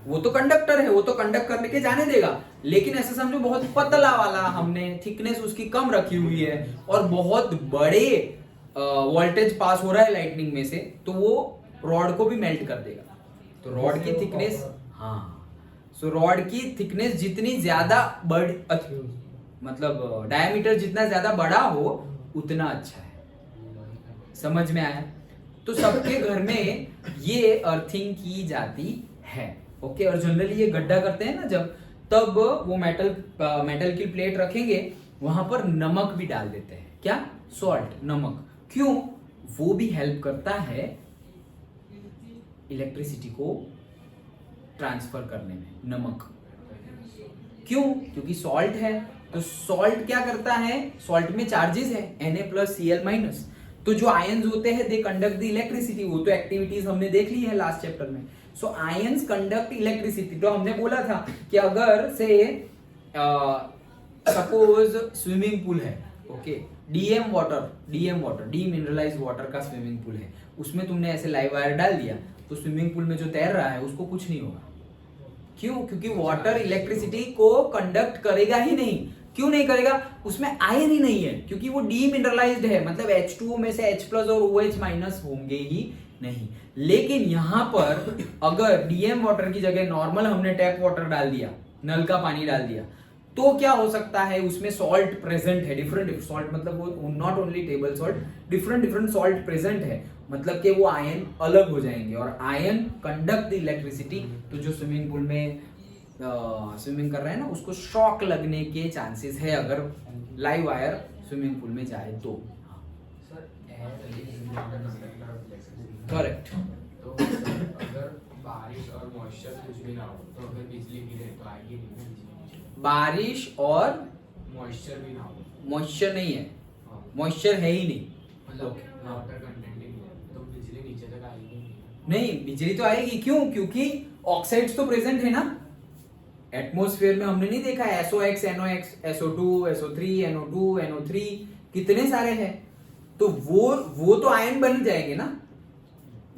वो तो कंडक्टर है, वो तो कंडक्ट करने के जाने देगा। लेकिन ऐसे समझो बहुत पतला वाला हमने, थिकनेस उसकी कम रखी हुई है और बहुत बड़े वोल्टेज पास हो रहा है लाइटनिंग में से, तो वो रॉड को भी मेल्ट कर देगा। तो रॉड की थिकनेस, हाँ, सो रॉड की थिकनेस जितनी ज्यादा बड़ी, मतलब डायमीटर जितना ज्यादा बड़ा हो उतना अच्छा है। समझ में आया? तो सबके घर में ये अर्थिंग की जाती है, ओके। और जनरली ये गड्ढा करते हैं ना जब, तब वो मेटल की प्लेट रखेंगे, वहां पर नमक भी डाल देते हैं। क्या? सॉल्ट, नमक। क्यों? वो भी हेल्प करता है इलेक्ट्रिसिटी को ट्रांसफर करने में, नमक। क्यों? क्योंकि सॉल्ट है, तो सॉल्ट क्या करता है? सॉल्ट में चार्जेस है Na+Cl-। तो जो आयंस होते हैं दे कंडक्ट द इलेक्ट्रिसिटी, वो तो एक्टिविटीज हमने देख ली है लास्ट चैप्टर में। सो आयंस कंडक्ट इलेक्ट्रिसिटी। तो हमने बोला था कि अगर से सपोज स्विमिंग पूल है, okay, DM water, demineralised water का स्विमिंग पूल है, उसमें तुमने ऐसे लाइव वायर डाल दिया, तो स्विमिंग पूल में जो तैर रहा है उसको कुछ नहीं होगा। क्यों? क्योंकि वाटर इलेक्ट्रिसिटी को कंडक्ट करेगा ही नहीं। क्यों नहीं करेगा? उसमें आयन ही नहीं है, क्योंकि वो डीमिनरलाइज्ड है, मतलब H2O में से H+ और OH- होंगे ही नहीं। लेकिन यहां पर अगर डीएम वाटर की जगह नॉर्मल हमने टैप वाटर डाल दिया, नल का पानी डाल दिया, तो क्या हो सकता है? उसमें सॉल्ट प्रेजेंट है, डिफरेंट सॉल्ट, मतलब वो not only table salt, different salt present है, मतलब कि वो आयन अलग हो जाएंगे और आयन कंडक्ट द इलेक्ट्रिसिटी। तो जो स्विमिंग पूल में स्विमिंग कर रहे हैं ना, उसको शॉक लगने के चांसेस है अगर लाइव वायर स्विमिंग पूल में जाए तो। करेक्ट। तो अगर बारिश और मॉइस्चर कुछ भी ना हो, तो अगर बिजली गिरे तो आएगी नहीं। बारिश और मॉइस्चर भी ना हो, मॉइस्चर नहीं है, मॉइस्चर है ही नहीं, मतलब वाटर कंटेंट ही है, तो बिजली नीचे तक आएगी नहीं, बिजली तो आएगी। क्यों? क्योंकि ऑक्साइड्स तो प्रेजेंट है ना एटमॉस्फेयर में। हमने नहीं देखा SOx, NOx, SO2, SO3, NO2, NO3 कितने सारे हैं, तो वो तो आयन बन जाएंगे ना।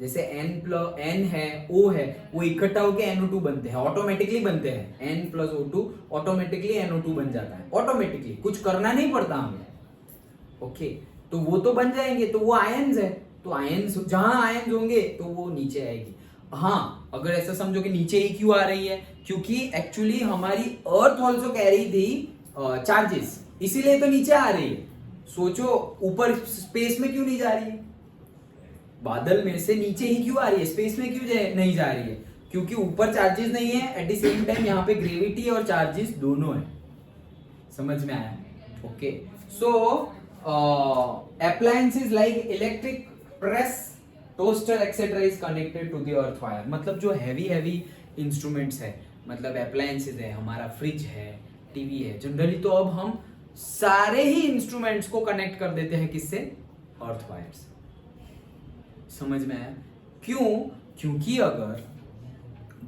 जैसे N है, O है, वो इकट्ठा होके NO2 बनते हैं, ऑटोमेटिकली बनते हैं। N+O2 ऑटोमेटिकली NO2 बन जाता है, ऑटोमेटिकली, कुछ करना नहीं पड़ता हमें, ओके। तो वो तो बन जाएंगे, तो वो आयन्स है, तो आयन्स, जहां आयन्स होंगे तो वो नीचे आएगी। हाँ, अगर ऐसा समझो कि नीचे ही क्यों आ रही है, क्योंकि एक्चुअली हमारी अर्थ ऑल्सो कैरी दी चार्जेस, इसीलिए तो नीचे आ रही है। सोचो ऊपर स्पेस में क्यों नहीं जा रही है, बादल में से नीचे ही क्यों आ रही है, स्पेस में क्यों नहीं जा रही है, क्योंकि ऊपर चार्जेस नहीं है, एट द सेम टाइम यहाँ पे ग्रेविटी और चार्जेस दोनों है। समझ में आया? Okay, so appliances like electric press, toaster etc is connected to the earth wire। मतलब जो हैवी इंस्ट्रूमेंट्स है, मतलब appliances है, हमारा फ्रिज है, टीवी है, जनरली तो अब हम सारे ही इंस्ट्रूमेंट्स को कनेक्ट कर देते हैं किससे, अर्थ वायर्स। समझ में आया? क्यों? क्योंकि अगर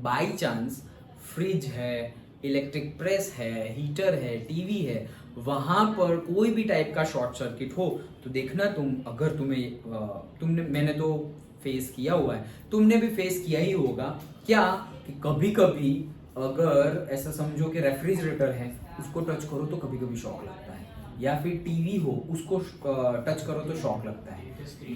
बाई चांस फ्रिज है, इलेक्ट्रिक प्रेस है, हीटर है, टीवी है, वहां पर कोई भी टाइप का शॉर्ट सर्किट हो तो देखना तुम, अगर तुमने मैंने तो फेस किया हुआ है, तुमने भी फेस किया ही होगा क्या, कि कभी कभी अगर ऐसा समझो कि रेफ्रिजरेटर है, उसको टच करो तो कभी कभी शॉक लगता है, या फिर टीवी हो उसको टच करो तो शॉक लगता है,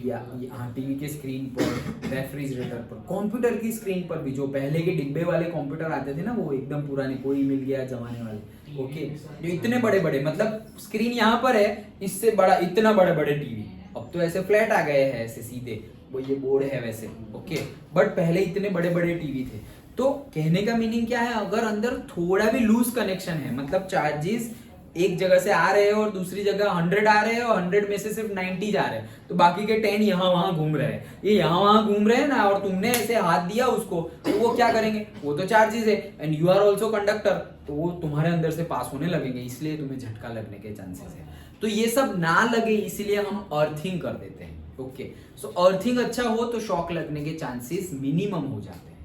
या हाँ टीवी के स्क्रीन पर, रेफ्रिजरेटर पर, कंप्यूटर की स्क्रीन पर भी, जो पहले के डिब्बे वाले कंप्यूटर आते थे ना, वो एकदम पुराने, कोई मिल गया जमाने वाले, ओके, जो इतने बड़े बड़े, मतलब स्क्रीन यहाँ पर है, इससे बड़ा, इतना बड़े बड़े टीवी, अब तो ऐसे फ्लैट आ गए हैं, ऐसे सीधे, वो ये बोर्ड है वैसे, ओके, बट पहले इतने बड़े बड़े टीवी थे। तो कहने का मीनिंग क्या है, अगर अंदर थोड़ा भी लूज कनेक्शन है, मतलब चार्जेस एक जगह से आ रहे हैं और दूसरी जगह 100 आ रहे हैं और 100 में से सिर्फ 90 जा रहे हैं, तो बाकी के 10 यहाँ वहां घूम रहे हैं, ये यहाँ वहां घूम रहे हैं ना, और तुमने ऐसे हाथ दिया उसको, तो वो क्या करेंगे, वो तो चार्जेस है, and you are also conductor, तो वो तुम्हारे अंदर से पास होने लगेंगे, इसलिए तुम्हें झटका लगने के चांसेस है। तो ये सब ना लगे इसलिए हम अर्थिंग कर देते हैं। ओके, सो अर्थिंग अच्छा हो तो शॉक लगने के चांसेस मिनिमम हो जाते हैं।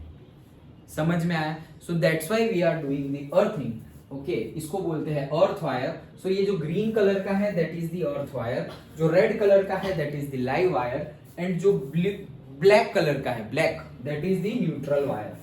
समझ में आया? So that's why we are doing the earthing. Okay, इसको बोलते हैं अर्थ वायर। सो ये जो ग्रीन कलर का है that is the earth wire, जो रेड कलर का है that is the live wire, and जो ब्लैक कलर का है, black, that is the neutral wire.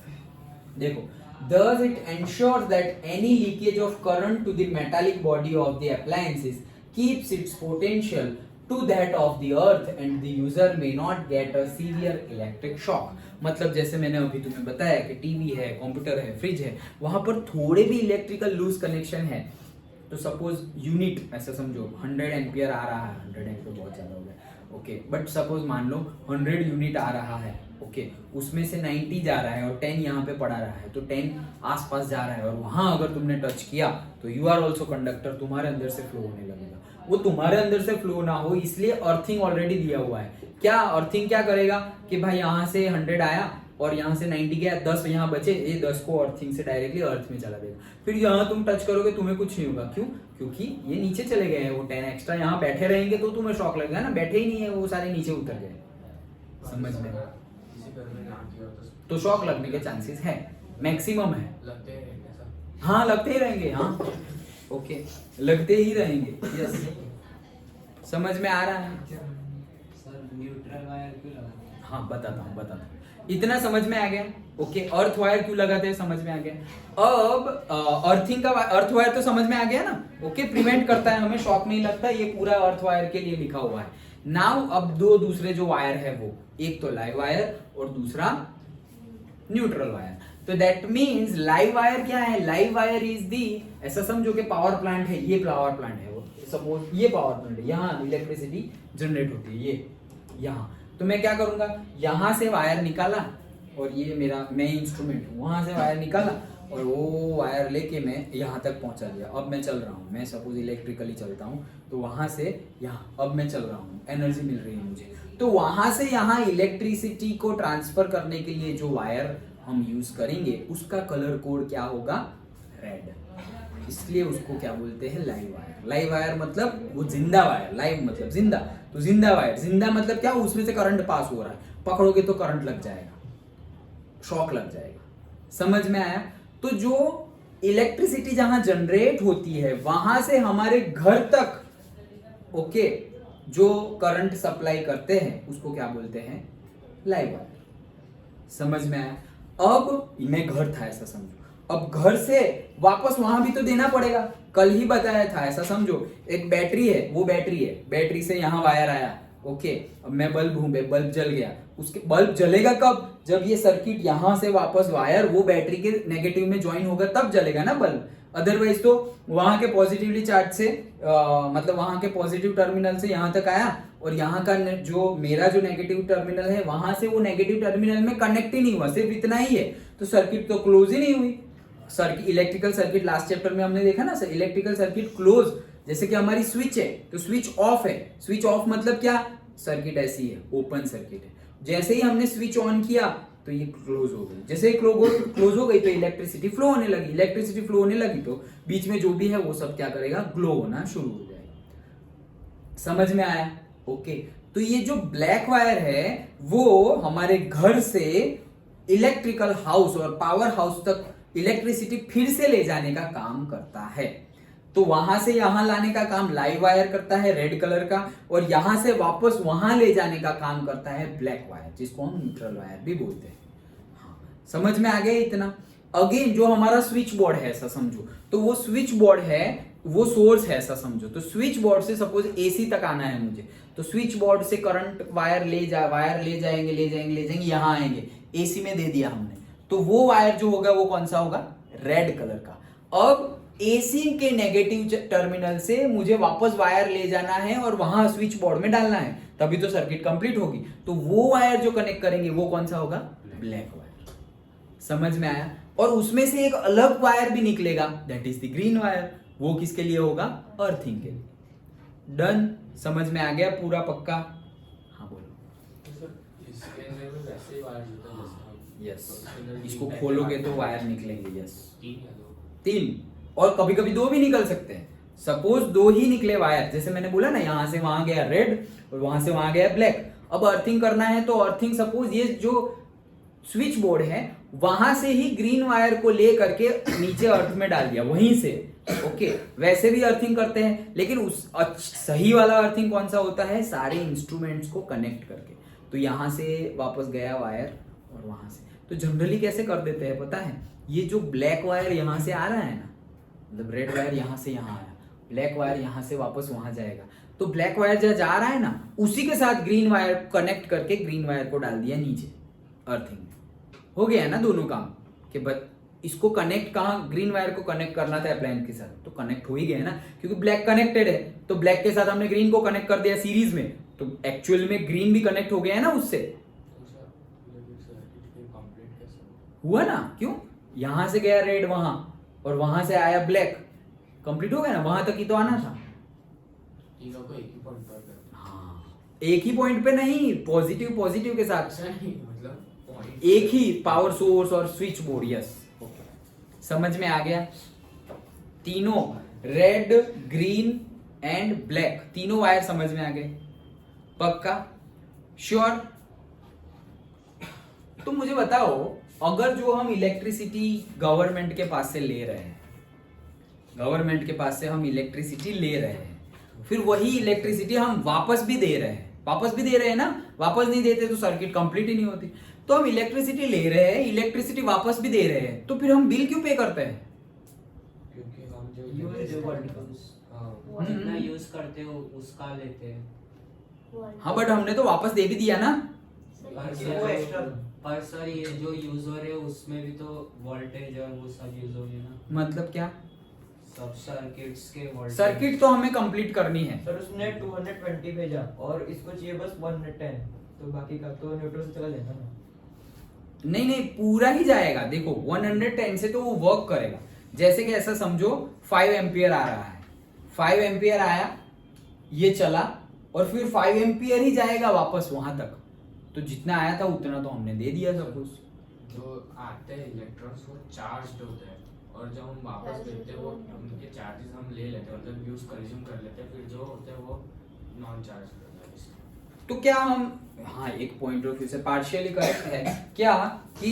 देखो, thus it ensures that any leakage of current to the metallic body of the appliances keeps its potential to that of the earth and the user may not get a severe electric shock। मतलब जैसे मैंने अभी तुम्हें बताया कि टीवी है, कंप्यूटर है, फ्रिज है, वहां पर थोड़े भी इलेक्ट्रिकल लूज कनेक्शन है, तो सपोज यूनिट ऐसा समझो 100 एम्पियर आ रहा है, 100 एम्पियर बहुत ज्यादा हो गया, ओके, बट सपोज मान लो 100 यूनिट आ रहा है, ओके, उसमें से 90 जा रहा है और 10 यहाँ पे पड़ा रहा है, तो 10 आसपास जा रहा है, और वहां अगर तुमने टच किया तो यू आर ऑल्सो कंडक्टर, तुम्हारे अंदर से फ्लो होने लगेगा। वो तुम्हारे अंदर से फ्लो ना हो इसलिए अर्थिंग ऑलरेडी दिया हुआ है। क्या अर्थिंग क्या करेगा कि भाई यहाँ से 100 आया और यहाँ से 90 गया, 10 यहाँ बचे, ये 10 को अर्थिंग से डायरेक्टली अर्थ में चला देगा। फिर यहाँ तुम टच करोगे तुम्हें कुछ नहीं होगा, क्यों? क्योंकि ये नीचे चले गए हैं, वो 10 एक्स्ट्रा यहाँ बैठे रहेंगे तो तुम्हें शॉक लगेगा ना, बैठे ही नहीं है वो सारे नीचे उतर गए। समझ में? तो शॉक लगने के चांसेस है, मैक्सिमम है, लगते रहेंगे सब। हाँ लगते ही रहेंगे, हाँ ओके, लगते ही रहेंगे, यस। समझ में आ रहा है? सर न्यूट्रल वायर क्यों लगा? हाँ बताता हूँ। इतना समझ में आ गया? ओके, अर्थ वायर क्यों लगाते हैं समझ में आ गया। अब अर्थिंग का अर्थ वायर तो समझ में आ गया ना, ओके, प्रिवेंट करता है, हमें शॉक नहीं लगता, ये पूरा अर्थ वायर के लिए लिखा हुआ है। नाउ अब दो दूसरे जो वायर है वो, एक तो लाइव वायर और दूसरा न्यूट्रल वायर। तो दैट मीन्स लाइव वायर क्या है? लाइव वायर इज दी, ऐसा समझो कि पावर प्लांट है, ये पावर प्लांट है, वो सपोज ये पावर प्लांट है, यहाँ इलेक्ट्रिसिटी जनरेट होती है, ये यहाँ। तो मैं क्या करूंगा, यहाँ से वायर निकाला और ये मेरा मैं इंस्ट्रूमेंट हूँ, वहां से वायर निकाला और वो वायर लेके मैं यहाँ तक पहुंचा दिया। अब मैं चल रहा हूँ, मैं सपोज इलेक्ट्रिकली चलता हूँ, तो वहां से यहाँ अब मैं चल रहा हूँ, एनर्जी मिल रही है मुझे। तो वहां से यहाँ इलेक्ट्रिसिटी को ट्रांसफर करने के लिए जो वायर हम यूज करेंगे उसका कलर कोड क्या होगा? रेड। इसलिए उसको क्या बोलते हैं? Live wire. लाइव वायर मतलब वो जिंदा वायर, लाइव मतलब जिंदा, तो जिंदा वायर, जिंदा मतलब क्या? उसमें से करंट पास हो रहा है, पकड़ोगे तो करंट लग जाएगा, शॉक लग जाएगा। समझ में आया? तो जो इलेक्ट्रिसिटी जहां जनरेट होती है वहां से हमारे घर तक, ओके, जो करंट सप्लाई करते हैं उसको क्या बोलते हैं? Live wire. समझ में आया? अब मैं घर था ऐसा समझो, अब घर से वापस वहां भी तो देना पड़ेगा, कल ही बताया था ऐसा समझो। एक बैटरी है, वो बैटरी है, बैटरी से यहाँ वायर आया, ओके, अब मैं बल्ब हूं, बल्ब जल गया, उसके बल्ब जलेगा कब? जब ये सर्किट यहां से वापस वायर वो बैटरी के नेगेटिव में ज्वाइन होगा तब जलेगा ना बल्ब। अदरवाइज तो वहां के पॉजिटिवली चार्ज से मतलब वहां के पॉजिटिव टर्मिनल से यहां तक आया और यहाँ का जो मेरा जो नेगेटिव टर्मिनल है वहां से वो नेगेटिव टर्मिनल में कनेक्ट ही नहीं हुआ, सिर्फ इतना ही है, तो सर्किट तो क्लोज ही नहीं हुई। Circuit, electrical circuit last chapter में हमने देखा ना सर, इलेक्ट्रिकल सर्किट क्लोज, जैसे कि हमारी स्विच है तो स्विच ऑफ है, स्विच ऑफ मतलब क्या? सर्किट ऐसी है, ओपन सर्किट है। जैसे ही हमने स्विच ऑन किया तो ये क्लोज हो गई, जैसे ही क्लोज हो गई तो इलेक्ट्रिसिटी फ्लो होने लगी, इलेक्ट्रिसिटी फ्लो होने लगी तो बीच में जो भी है वो सब क्या करेगा? ग्लो होना शुरू हो जाएगा। समझ में आया? ओके, तो ये जो ब्लैक वायर है वो हमारे घर से इलेक्ट्रिकल हाउस और पावर हाउस तक इलेक्ट्रिसिटी फिर से ले जाने का काम करता है। तो वहां से यहां लाने का काम लाइव वायर करता है रेड कलर का, और यहां से वापस वहां ले जाने का काम करता है ब्लैक वायर, जिसको हम न्यूट्रल वायर भी बोलते हैं। हाँ, समझ में आ गया इतना? अगेन जो हमारा स्विच बोर्ड है ऐसा समझो, तो वो स्विच बोर्ड है, वो सोर्स है ऐसा समझो। तो स्विच बोर्ड से सपोज एसी तक आना है मुझे, तो स्विच बोर्ड से करंट वायर ले जाएंगे यहां आएंगे, एसी में दे दिया हमने, तो वो वायर जो होगा वो कौन सा होगा? रेड कलर का। अब एसी के नेगेटिव टर्मिनल से मुझे वापस वायर ले जाना है और वहां स्विच बोर्ड में डालना है, तभी तो सर्किट कंप्लीट होगी। तो वो वायर जो कनेक्ट करेंगे वो कौन सा होगा? Black wire. समझ में आया? और उसमें से एक अलग वायर भी निकलेगा, that is the green wire. वो किसके लिए होगा? अर्थिंग के लिए। डन? समझ में आ गया पूरा पक्का? हाँ बोलो। तो सर इसके अंदर भी वैसे ही वायर होता है जैसे हम यस, इसको खोलोगे तो वायर निकलेंगे। यस, 3 या 2? 3, और कभी कभी 2 भी निकल सकते हैं। सपोज 2 ही निकले वायर, जैसे मैंने बोला ना, यहां से वहां गया रेड और वहां से वहां गया ब्लैक। अब अर्थिंग करना है तो अर्थिंग, सपोज ये जो स्विच बोर्ड है वहां से ही ग्रीन वायर को ले करके नीचे अर्थ में डाल दिया वहीं से। ओके, वैसे भी अर्थिंग करते हैं, लेकिन उस सही वाला अर्थिंग कौन सा होता है? सारे इंस्ट्रूमेंट्स को कनेक्ट करके। तो यहां से वापस गया वायर और वहां से, तो जनरली कैसे कर देते हैं पता है? ये जो ब्लैक वायर यहां से आ रहा है ना, मतलब रेड वायर यहां से यहां आया, ब्लैक वायर यहां से वापस वहां जाएगा, तो ब्लैक वायर जहां जा रहा है ना उसी के साथ ग्रीन वायर कनेक्ट करके ग्रीन वायर को डाल दिया नीचे अर्थिंग में। हो गया ना दोनों काम कि इसको कनेक्ट कहाँ, ग्रीन वायर को कनेक्ट करना था अप्लायंस के साथ, तो कनेक्ट हो ही गया ना, क्योंकि ब्लैक कनेक्टेड है तो ब्लैक के साथ हमने ग्रीन को कनेक्ट कर दिया सीरीज में, तो एक्चुअल में ग्रीन भी कनेक्ट हो गया है ना उससे। हुआ ना? क्यों? यहां से गया रेड वहां और वहां से आया ब्लैक, कंप्लीट हो गया ना, वहां तक ही तो आना था। तीनों को एक ही पॉइंट पर करना। हाँ, एक ही पॉइंट पे नहीं, पॉजिटिव पॉजिटिव के साथ, ऐसा नहीं, मतलब पॉइंट एक ही पावर सोर्स और स्विच बोर्ड। यस, समझ में आ गया? तीनों रेड ग्रीन एंड ब्लैक तीनों वायर समझ में आ गए? पक्का? श्योर? तो मुझे बताओ, अगर जो हम इलेक्ट्रिसिटी गवर्नमेंट के पास से ले रहे हैं, गवर्नमेंट के पास से हम इलेक्ट्रिसिटी ले रहे हैं, फिर वही इलेक्ट्रिसिटी हम वापस भी दे रहे हैं, वापस भी दे रहे हैं ना, वापस नहीं देते तो सर्किट कंप्लीट ही नहीं होती। तो हम इलेक्ट्रिसिटी ले रहे हैं, इलेक्ट्रिसिटी वापस भी दे रहे हैं, तो फिर हम बिल क्यों पे करते हैं? क्योंकि हम जो जितना यूज करते हो उसका लेते हैं। हाँ, बट हमने तो वापस दे भी दिया ना। पर सर ये जो यूज हो रहे हैं उसमें भी तो वोल्टेज और वो सब यूज हो गए ना। मतलब क्या? सब सर्किट्स के वोल्टेज। सर्किट तो हमें कंप्लीट करनी है सर, उसने 220 भेजा और इसको चाहिए बस 110, तो बाकी का तो न्यूट्रल से चला जाएगा ना। नहीं नहीं, पूरा ही जाएगा। देखो 110 से तो वो वर्क करेगा, जैसे कि ऐसा समझो 5 एम्पियर आ रहा है, 5 एम्पियर आया, ये चला और फिर 5 एम्पियर ही जाएगा वापस वहां तक, तो जितना आया था उतना तो हमने दे दिया सब कुछ। जो आते हैं इलेक्ट्रॉन्स वो चार्ज्ड होते हैं, और जब हम वापस देते हैं वो उनके चार्जेस हम ले लेते हैं, मतलब यूज कंज्यूम कर लेते हैं, फिर जो होते हैं वो नॉन चार्ज करते हैं। तो क्या हम, हाँ, एक पॉइंट ऑफ व्यू से पार्शियली करेक्ट है क्या कि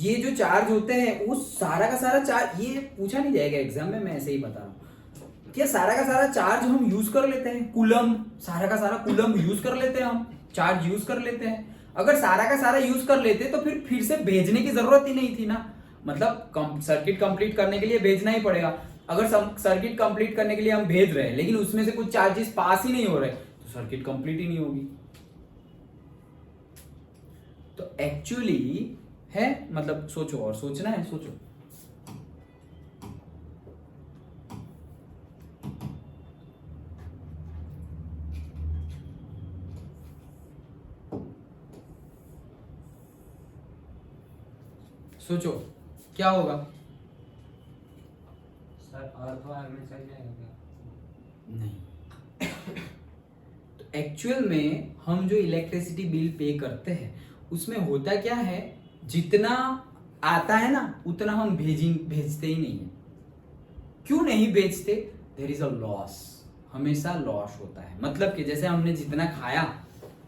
ये जो चार्ज होते हैं वो सारा का सारा चार्ज, ये पूछा नहीं जाएगा एग्जाम में, मैं ऐसे ही बता रहा हूँ, क्या सारा का सारा चार्ज हम यूज कर लेते हैं? कूलम, सारा का सारा कूलम यूज कर लेते हैं, हम चार्ज यूज कर लेते हैं। अगर सारा का सारा यूज कर लेते तो फिर से भेजने की जरूरत ही नहीं थी ना, मतलब सर्किट कंप्लीट करने के लिए भेजना ही पड़ेगा। अगर सर्किट कंप्लीट करने के लिए हम भेज रहे हैं लेकिन उसमें से कुछ चार्जेस पास ही नहीं हो रहे तो सर्किट कंप्लीट ही नहीं होगी। तो एक्चुअली है, मतलब सोचो, और सोचना है, सोचो। सोचो क्या होगा? सर अर्थ वायर में चल जाएगा क्या? नहीं। तो एक्चुअल में हम जो इलेक्ट्रिसिटी बिल पे करते हैं उसमें होता क्या है, जितना आता है ना उतना हम भेजते ही नहीं है। क्यों नहीं भेजते? देयर इज अ लॉस, हमेशा लॉस होता है। मतलब कि जैसे हमने जितना खाया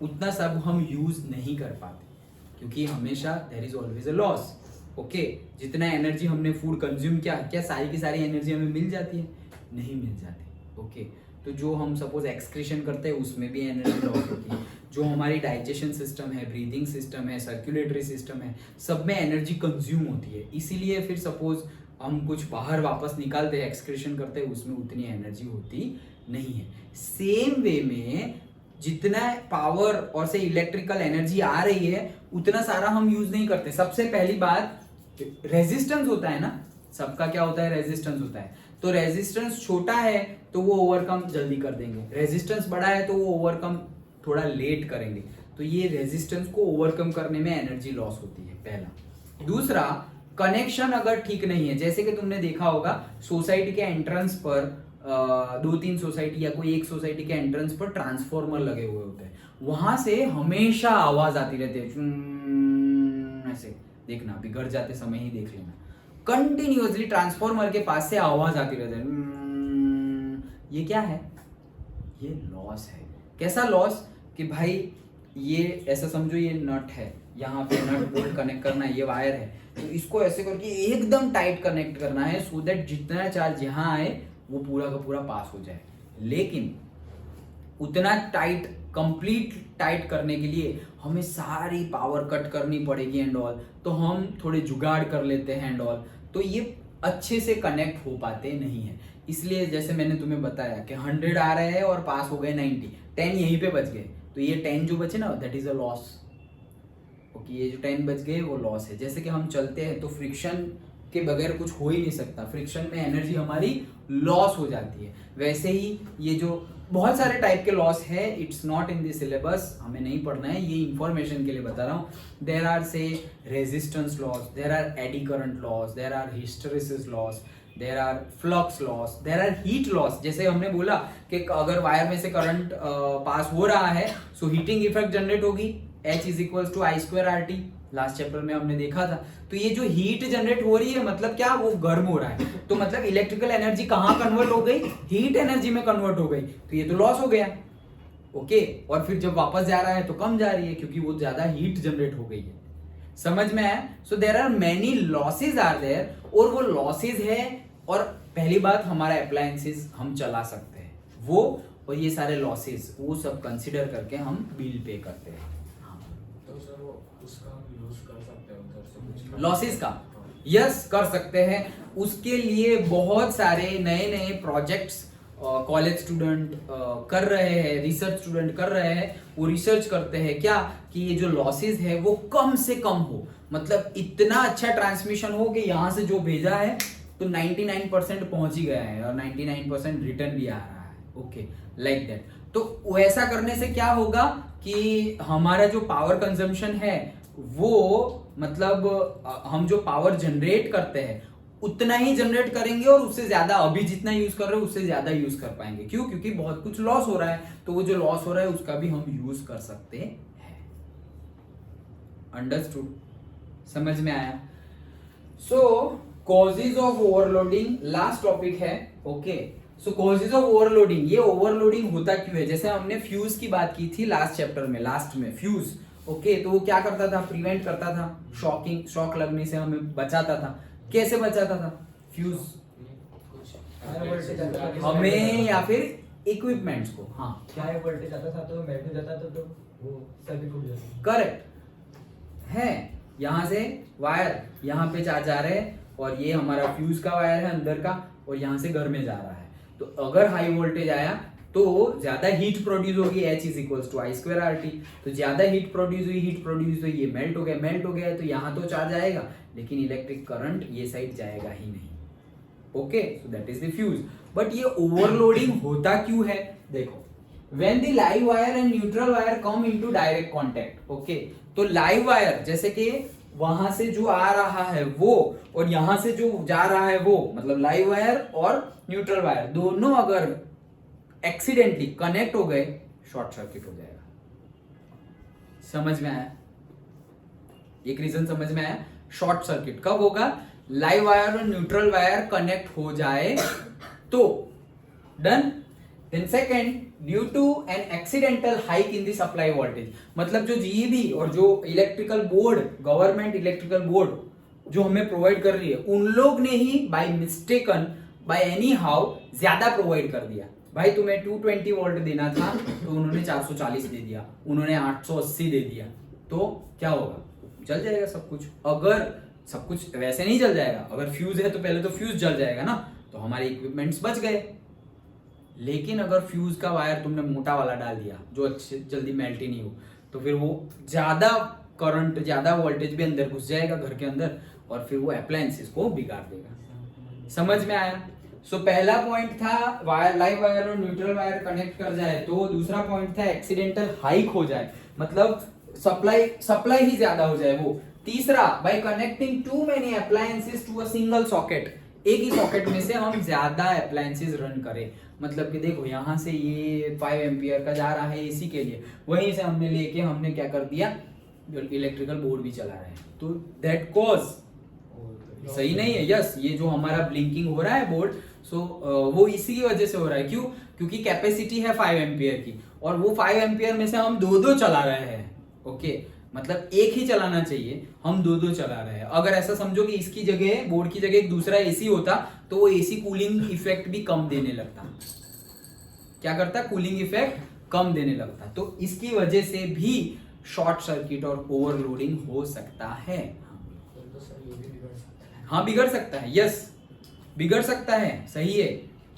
उतना सब हम यूज नहीं कर पाते, क्योंकि हमेशा there is always a loss. Okay, जितना एनर्जी हमने फूड कंज्यूम किया, क्या सारी की सारी एनर्जी हमें मिल जाती है? नहीं मिल जाती। ओके, तो जो हम सपोज एक्सक्रीशन करते हैं उसमें भी एनर्जी लॉस होती है। जो हमारी डाइजेशन सिस्टम है, ब्रीदिंग सिस्टम है, सर्कुलेटरी सिस्टम है, सब में एनर्जी कंज्यूम होती है। इसीलिए फिर सपोज हम कुछ बाहर वापस निकालते हैं, एक्सक्रीशन करते हैं, उसमें उतनी एनर्जी होती नहीं है। सेम वे में जितना पावर और से इलेक्ट्रिकल एनर्जी आ रही है उतना सारा हम यूज नहीं करते। सबसे पहली बात रेजिस्टेंस होता है ना, सबका क्या होता है? रेजिस्टेंस होता है। तो रेजिस्टेंस छोटा है तो वो ओवरकम जल्दी कर देंगे, रेजिस्टेंस बड़ा है तो वो ओवरकम थोड़ा लेट करेंगे। तो ये रेजिस्टेंस को ओवरकम करने में एनर्जी लॉस होती है, पहला। दूसरा, कनेक्शन अगर ठीक नहीं है, जैसे कि तुमने देखा होगा सोसाइटी के एंट्रेंस पर 2-3 सोसाइटी या कोई एक सोसाइटी के एंट्रेंस पर ट्रांसफॉर्मर लगे हुए होते हैं, वहां से हमेशा आवाज आती रहती है, ऐसे देखना, अभी घर जाते समय ही देख लेना, कंटिन्यूअसली ट्रांसफॉर्मर के पास से आवाज आती रहती है। ये क्या है? ये लॉस है। कैसा लॉस? कि भाई ये ऐसा समझो, ये नट है, यहाँ पे नट बोल्ट कनेक्ट करना है, ये वायर है, तो इसको ऐसे करके एकदम टाइट कनेक्ट करना है सो दैट जितना चार्ज यहाँ आए वो पूरा का पूरा पास हो जाए। लेकिन उतना टाइट, कंप्लीट टाइट करने के लिए हमें सारी पावर कट करनी पड़ेगी एंड ऑल, तो हम थोड़े जुगाड़ कर लेते हैं एंड ऑल, तो ये अच्छे से कनेक्ट हो पाते नहीं है। इसलिए जैसे मैंने तुम्हें बताया कि 100 आ रहे हैं और पास हो गए 90, 10 यहीं पे बच गए, तो ये 10 जो बचे ना, that is a loss. Okay, ये जो 10 बच गए वो लॉस है। जैसे कि हम चलते हैं तो फ्रिक्शन के बगैर कुछ हो ही नहीं सकता, फ्रिक्शन में एनर्जी हमारी लॉस हो जाती है। वैसे ही ये जो बहुत सारे टाइप के लॉस है, it's not in this syllabus, हमें नहीं पढ़ना है, ये इंफॉर्मेशन के लिए बता रहा हूँ। There are say resistance loss, there are eddy current loss, there are hysteresis loss, there are flux loss, there are heat loss. जैसे हमने बोला कि अगर वायर में से करंट पास हो रहा है सो हीटिंग इफेक्ट जनरेट होगी, H is equal to I2RT, last chapter में हमने देखा था। तो ये जो हीट जनरेट हो रही है मतलब क्या? वो गर्म हो रहा है, तो मतलब इलेक्ट्रिकल एनर्जी कहाँ कन्वर्ट हो गई? हीट एनर्जी में कन्वर्ट हो गई, तो ये तो लॉस हो गया। ओके, और फिर जब वापस जा रहा है तो कम जा रही है क्योंकि वो ज्यादा हीट जनरेट हो गई है। समझ में आया? So there are many losses are there, और वो लॉसेज है। और पहली बात, हमारा अप्लायंसेस हम चला सकते हैं वो, और ये सारे लॉसेज वो सब कंसिडर करके हम बिल पे करते हैं। तो सर वो उसका हम यूज कर सकते हैं उधर से कुछ लॉसेस का? यस, कर सकते हैं। उसके लिए बहुत सारे नए नए प्रोजेक्ट्स कॉलेज स्टूडेंट कर रहे हैं, रिसर्च स्टूडेंट कर रहे हैं। वो रिसर्च करते हैं क्या कि ये जो लॉसेस है वो कम से कम हो, मतलब इतना अच्छा ट्रांसमिशन हो कि यहाँ से जो भेजा है तो 99% पहुंच ही गया है और 99% रिटर्न भी आ रहा है। Okay, like that. तो वैसा करने से क्या होगा कि हमारा जो पावर कंजम्पशन है वो, मतलब हम जो पावर जनरेट करते हैं उतना ही जनरेट करेंगे और उससे ज्यादा, अभी जितना यूज कर रहे हैं उससे ज्यादा यूज कर पाएंगे। क्यों? क्योंकि बहुत कुछ लॉस हो रहा है, तो वो जो लॉस हो रहा है उसका भी हम यूज कर सकते हैं। अंडरस्टूड? समझ में आया? So causes of overloading last topic है। Okay, so causes of overloading, ये ओवरलोडिंग होता क्यों है? जैसे हमने फ्यूज की बात की थी लास्ट चैप्टर में, लास्ट में फ्यूज। ओके, तो वो क्या करता था? प्रिवेंट करता था शॉकिंग, शॉक लगने से हमें बचाता था। कैसे बचाता था फ्यूज? हमें या फिर इक्विपमेंट्स को। हाँ, हाई वोल्टेज आता था तो मेल्ट हो जाता था, तो वो सर्किट टूट जाता। करेक्ट है। यहाँ से वायर यहाँ पे जा रहे हैं और ये हमारा फ्यूज का वायर है अंदर का, और यहाँ से घर में जा रहा है। तो अगर हाई वोल्टेज आया तो ज्यादा हीट प्रोड्यूस होगी, H is equals to I square R T. तो ज्यादा हीट प्रोड्यूस हुई, ये मेल्ट हो गया तो यहाँ तो चार्ज आएगा, लेकिन इलेक्ट्रिक करंट ये साइड जाएगा ही नहीं। Okay, so that is the fuse. But ये ओवरलोडिंग होता क्यों है? देखो, when the live wire and neutral wire come into direct contact, okay, तो लाइव वायर जैसे कि वहां से जो आ रहा है वो और यहां से जो जा रहा है वो, मतलब लाइव वायर और न्यूट्रल वायर दोनों अगर एक्सीडेंटली कनेक्ट हो गए, शॉर्ट सर्किट हो जाएगा। समझ में आया? एक रीजन समझ में आया? शॉर्ट सर्किट कब होगा? लाइव वायर और न्यूट्रल वायर कनेक्ट हो जाए तो। Done. Then second, due to an accidental hike in the supply voltage, मतलब जो जीईबी और जो electrical board, government electrical board जो हमें प्रोवाइड कर रही है, उन लोग ने ही by mistaken, by anyhow ज्यादा प्रोवाइड कर दिया। भाई तुम्हें 220 वोल्ट देना था तो उन्होंने 440 दे दिया, उन्होंने 880 दे दिया, तो क्या होगा? जल जाएगा सब कुछ। अगर सब कुछ वैसे नहीं जल जाएगा, अगर फ्यूज है तो पहले तो फ्यूज जल जाएगा ना, तो हमारे इक्विपमेंट्स बच गए। लेकिन अगर फ्यूज का वायर तुमने मोटा वाला डाल दिया जो अच्छे जल्दी मेल्ट ही नहीं हो, तो फिर वो ज्यादा करंट, ज्यादा वोल्टेज भी अंदर घुस जाएगा घर के अंदर और फिर वो अप्लायंसेस को बिगाड़ देगा। समझ में आया? सो पहला पॉइंट था वायर, लाइव वायर और न्यूट्रल वायर कनेक्ट कर जाए तो। दूसरा पॉइंट था एक्सीडेंटल हाइक हो जाए, मतलब सप्लाई ही ज्यादा हो जाए वो। तीसरा, by connecting to many appliances to a single socket, एक ही सॉकेट में से हम ज्यादा अप्लायंसेस रन करें। मतलब कि देखो यहाँ से ये 5 एम्पियर का जा रहा है एसी के लिए, वहीं से हमने लेके हमने क्या कर दिया, इलेक्ट्रिकल बोर्ड भी चला रहे हैं, तो दैट कॉज सही नहीं है। यस, ये जो हमारा ब्लिंकिंग हो रहा है बोर्ड, सो वो इसी की वजह से हो रहा है। क्यों? क्योंकि कैपेसिटी है 5 एम्पियर की और वो 5 एम्पियर में से हम दो चला रहे हैं। ओके, मतलब एक ही चलाना चाहिए, हम दो चला रहे हैं। अगर ऐसा समझो कि इसकी जगह, बोर्ड की जगह एक दूसरा एसी होता तो वो एसी कूलिंग इफेक्ट भी कम देने लगता। क्या करता? कूलिंग इफेक्ट कम देने लगता। तो इसकी वजह से भी शॉर्ट सर्किट और ओवरलोडिंग हो सकता है। हाँ, बिगड़ सकता है। यस, बिगड़ सकता है। सही है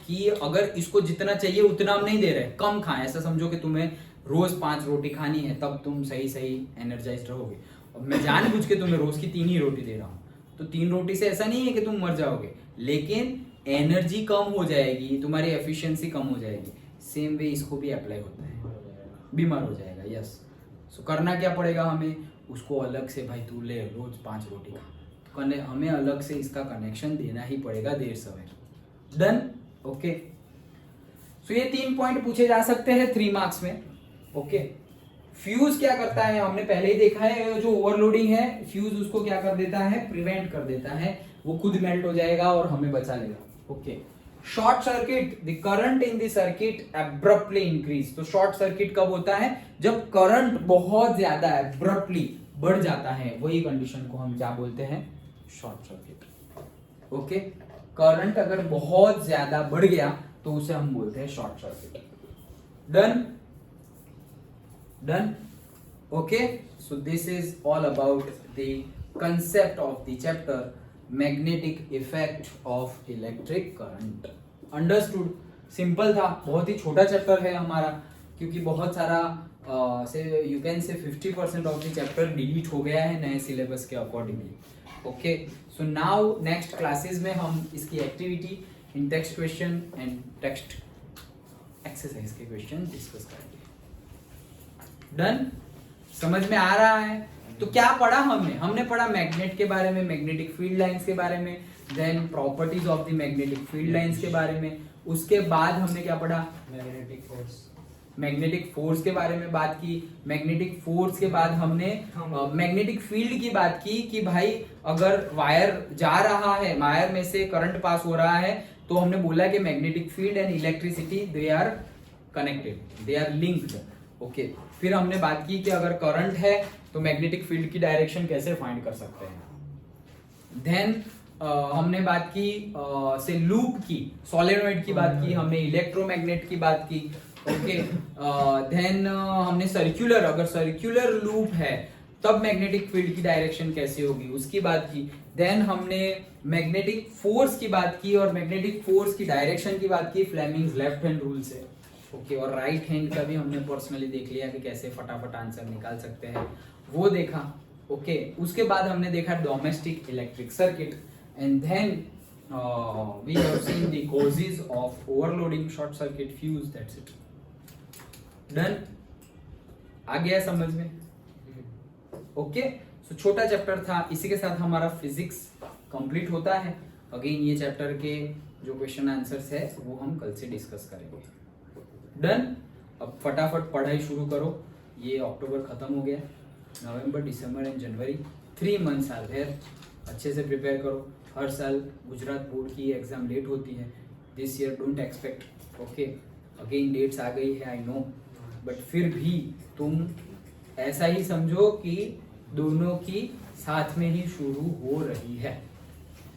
कि अगर इसको जितना चाहिए उतना हम नहीं दे रहे, कम खाएं। ऐसा समझो कि तुम्हें रोज 5 रोटी खानी है, तब तुम सही एनर्जाइज्ड रहोगे। और मैं जानबूझ के तुम्हें रोज की 3 ही रोटी दे रहा हूँ, तो 3 रोटी से ऐसा नहीं है कि तुम मर जाओगे, लेकिन एनर्जी कम हो जाएगी, तुम्हारी एफिशिएंसी कम हो जाएगी। सेम वे इसको भी अप्लाई होता है, बीमार हो जाएगा। यस, सो करना क्या पड़ेगा हमें? उसको अलग से, भाई तू ले रोज 5 रोटी खा, तो हमें अलग से इसका कनेक्शन देना ही पड़ेगा देर सवेर। डन। ओके, सो ये 3 पॉइंट पूछे जा सकते हैं 3 मार्क्स में। ओके, फ्यूज क्या करता है हमने पहले ही देखा है, जो ओवरलोडिंग है फ्यूज उसको क्या कर देता है? प्रिवेंट कर देता है, वो खुद मेल्ट हो जाएगा और हमें बचा लेगा। Okay, short circuit, the current in the circuit abruptly increase. तो शॉर्ट सर्किट कब होता है? जब करंट बहुत ज्यादा एब्रप्टली बढ़ जाता है, वही कंडीशन को हम क्या बोलते हैं? Short circuit. ओके, करंट अगर बहुत ज्यादा बढ़ गया तो उसे हम बोलते हैं short circuit. Done. Done? Okay, so this is all about the concept of the chapter magnetic effect of electric current. Understood? Simple था, बहुत ही छोटा चैप्टर है हमारा, क्योंकि बहुत सारा से you can say 50% of the chapter delete हो गया है नए सिलेबस के accordingly. Okay, so now next classes में हम इसकी activity, in text question and text exercise के क्वेश्चन डिस्कस करेंगे। डन। समझ में आ रहा है? तो क्या पढ़ा हमने पढ़ा मैग्नेट के बारे में, मैग्नेटिक फील्ड लाइंस के बारे में, then properties of the magnetic field lines के बारे में। उसके बाद हमने क्या पढ़ा? मैग्नेटिक फोर्स के बारे में बात की। मैग्नेटिक फोर्स के बाद हमने मैग्नेटिक फील्ड की बात की कि भाई अगर वायर जा रहा है, वायर में से करंट पास हो रहा है, तो हमने बोला कि magnetic field and electricity they are connected, they are linked. Okay, फिर हमने बात की कि अगर करंट है तो मैग्नेटिक फील्ड की डायरेक्शन कैसे फाइंड कर सकते हैं। देन हमने बात की से लूप की, सोलेनॉइड की बात की, हमने इलेक्ट्रोमैग्नेट की बात की। ओके, देन हमने सर्कुलर, अगर सर्कुलर लूप है तब मैग्नेटिक फील्ड की डायरेक्शन कैसे होगी उसकी बात की। देन हमने मैग्नेटिक फोर्स की बात की और मैग्नेटिक फोर्स की डायरेक्शन की बात की फ्लेमिंग्स लेफ्ट हैंड रूल से। ओके, और राइट हैंड का भी हमने पर्सनली देख लिया कि कैसे फटाफट आंसर निकाल सकते हैं, वो देखा। ओके, उसके बाद हमने देखा domestic electric circuit and then we have seen the causes of overloading, short circuit, fuse, that's it. Done, आ गया समझ में? ओके, सो छोटा चैप्टर था, इसी के साथ हमारा फिजिक्स कंप्लीट होता है। अगेन ये चैप्टर के जो क्वेश्चन आंसर्स है वो हम कल से डिस्कस करेंगे। डन, अब फटाफट पढ़ाई शुरू करो। ये अक्टूबर खत्म हो गया, November, December and January, 3 months are there. अच्छे से प्रिपेयर करो। हर साल गुजरात बोर्ड की एग्जाम लेट होती है, this year don't expect. Okay, again dates आ गई है, आई नो, बट फिर भी तुम ऐसा ही समझो कि दोनों की साथ में ही शुरू हो रही है।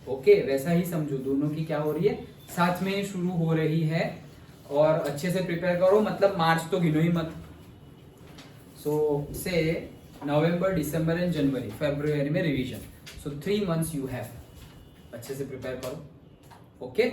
ओके, वैसा ही समझो, दोनों की क्या हो रही है, साथ में ही शुरू हो रही है। और अच्छे से प्रिपेयर करो, मतलब मार्च तो गिनो ही मत। सो से नवंबर, दिसंबर एंड जनवरी, फरवरी में revision, so 3 months you have. अच्छे से प्रिपेयर करो। ओके,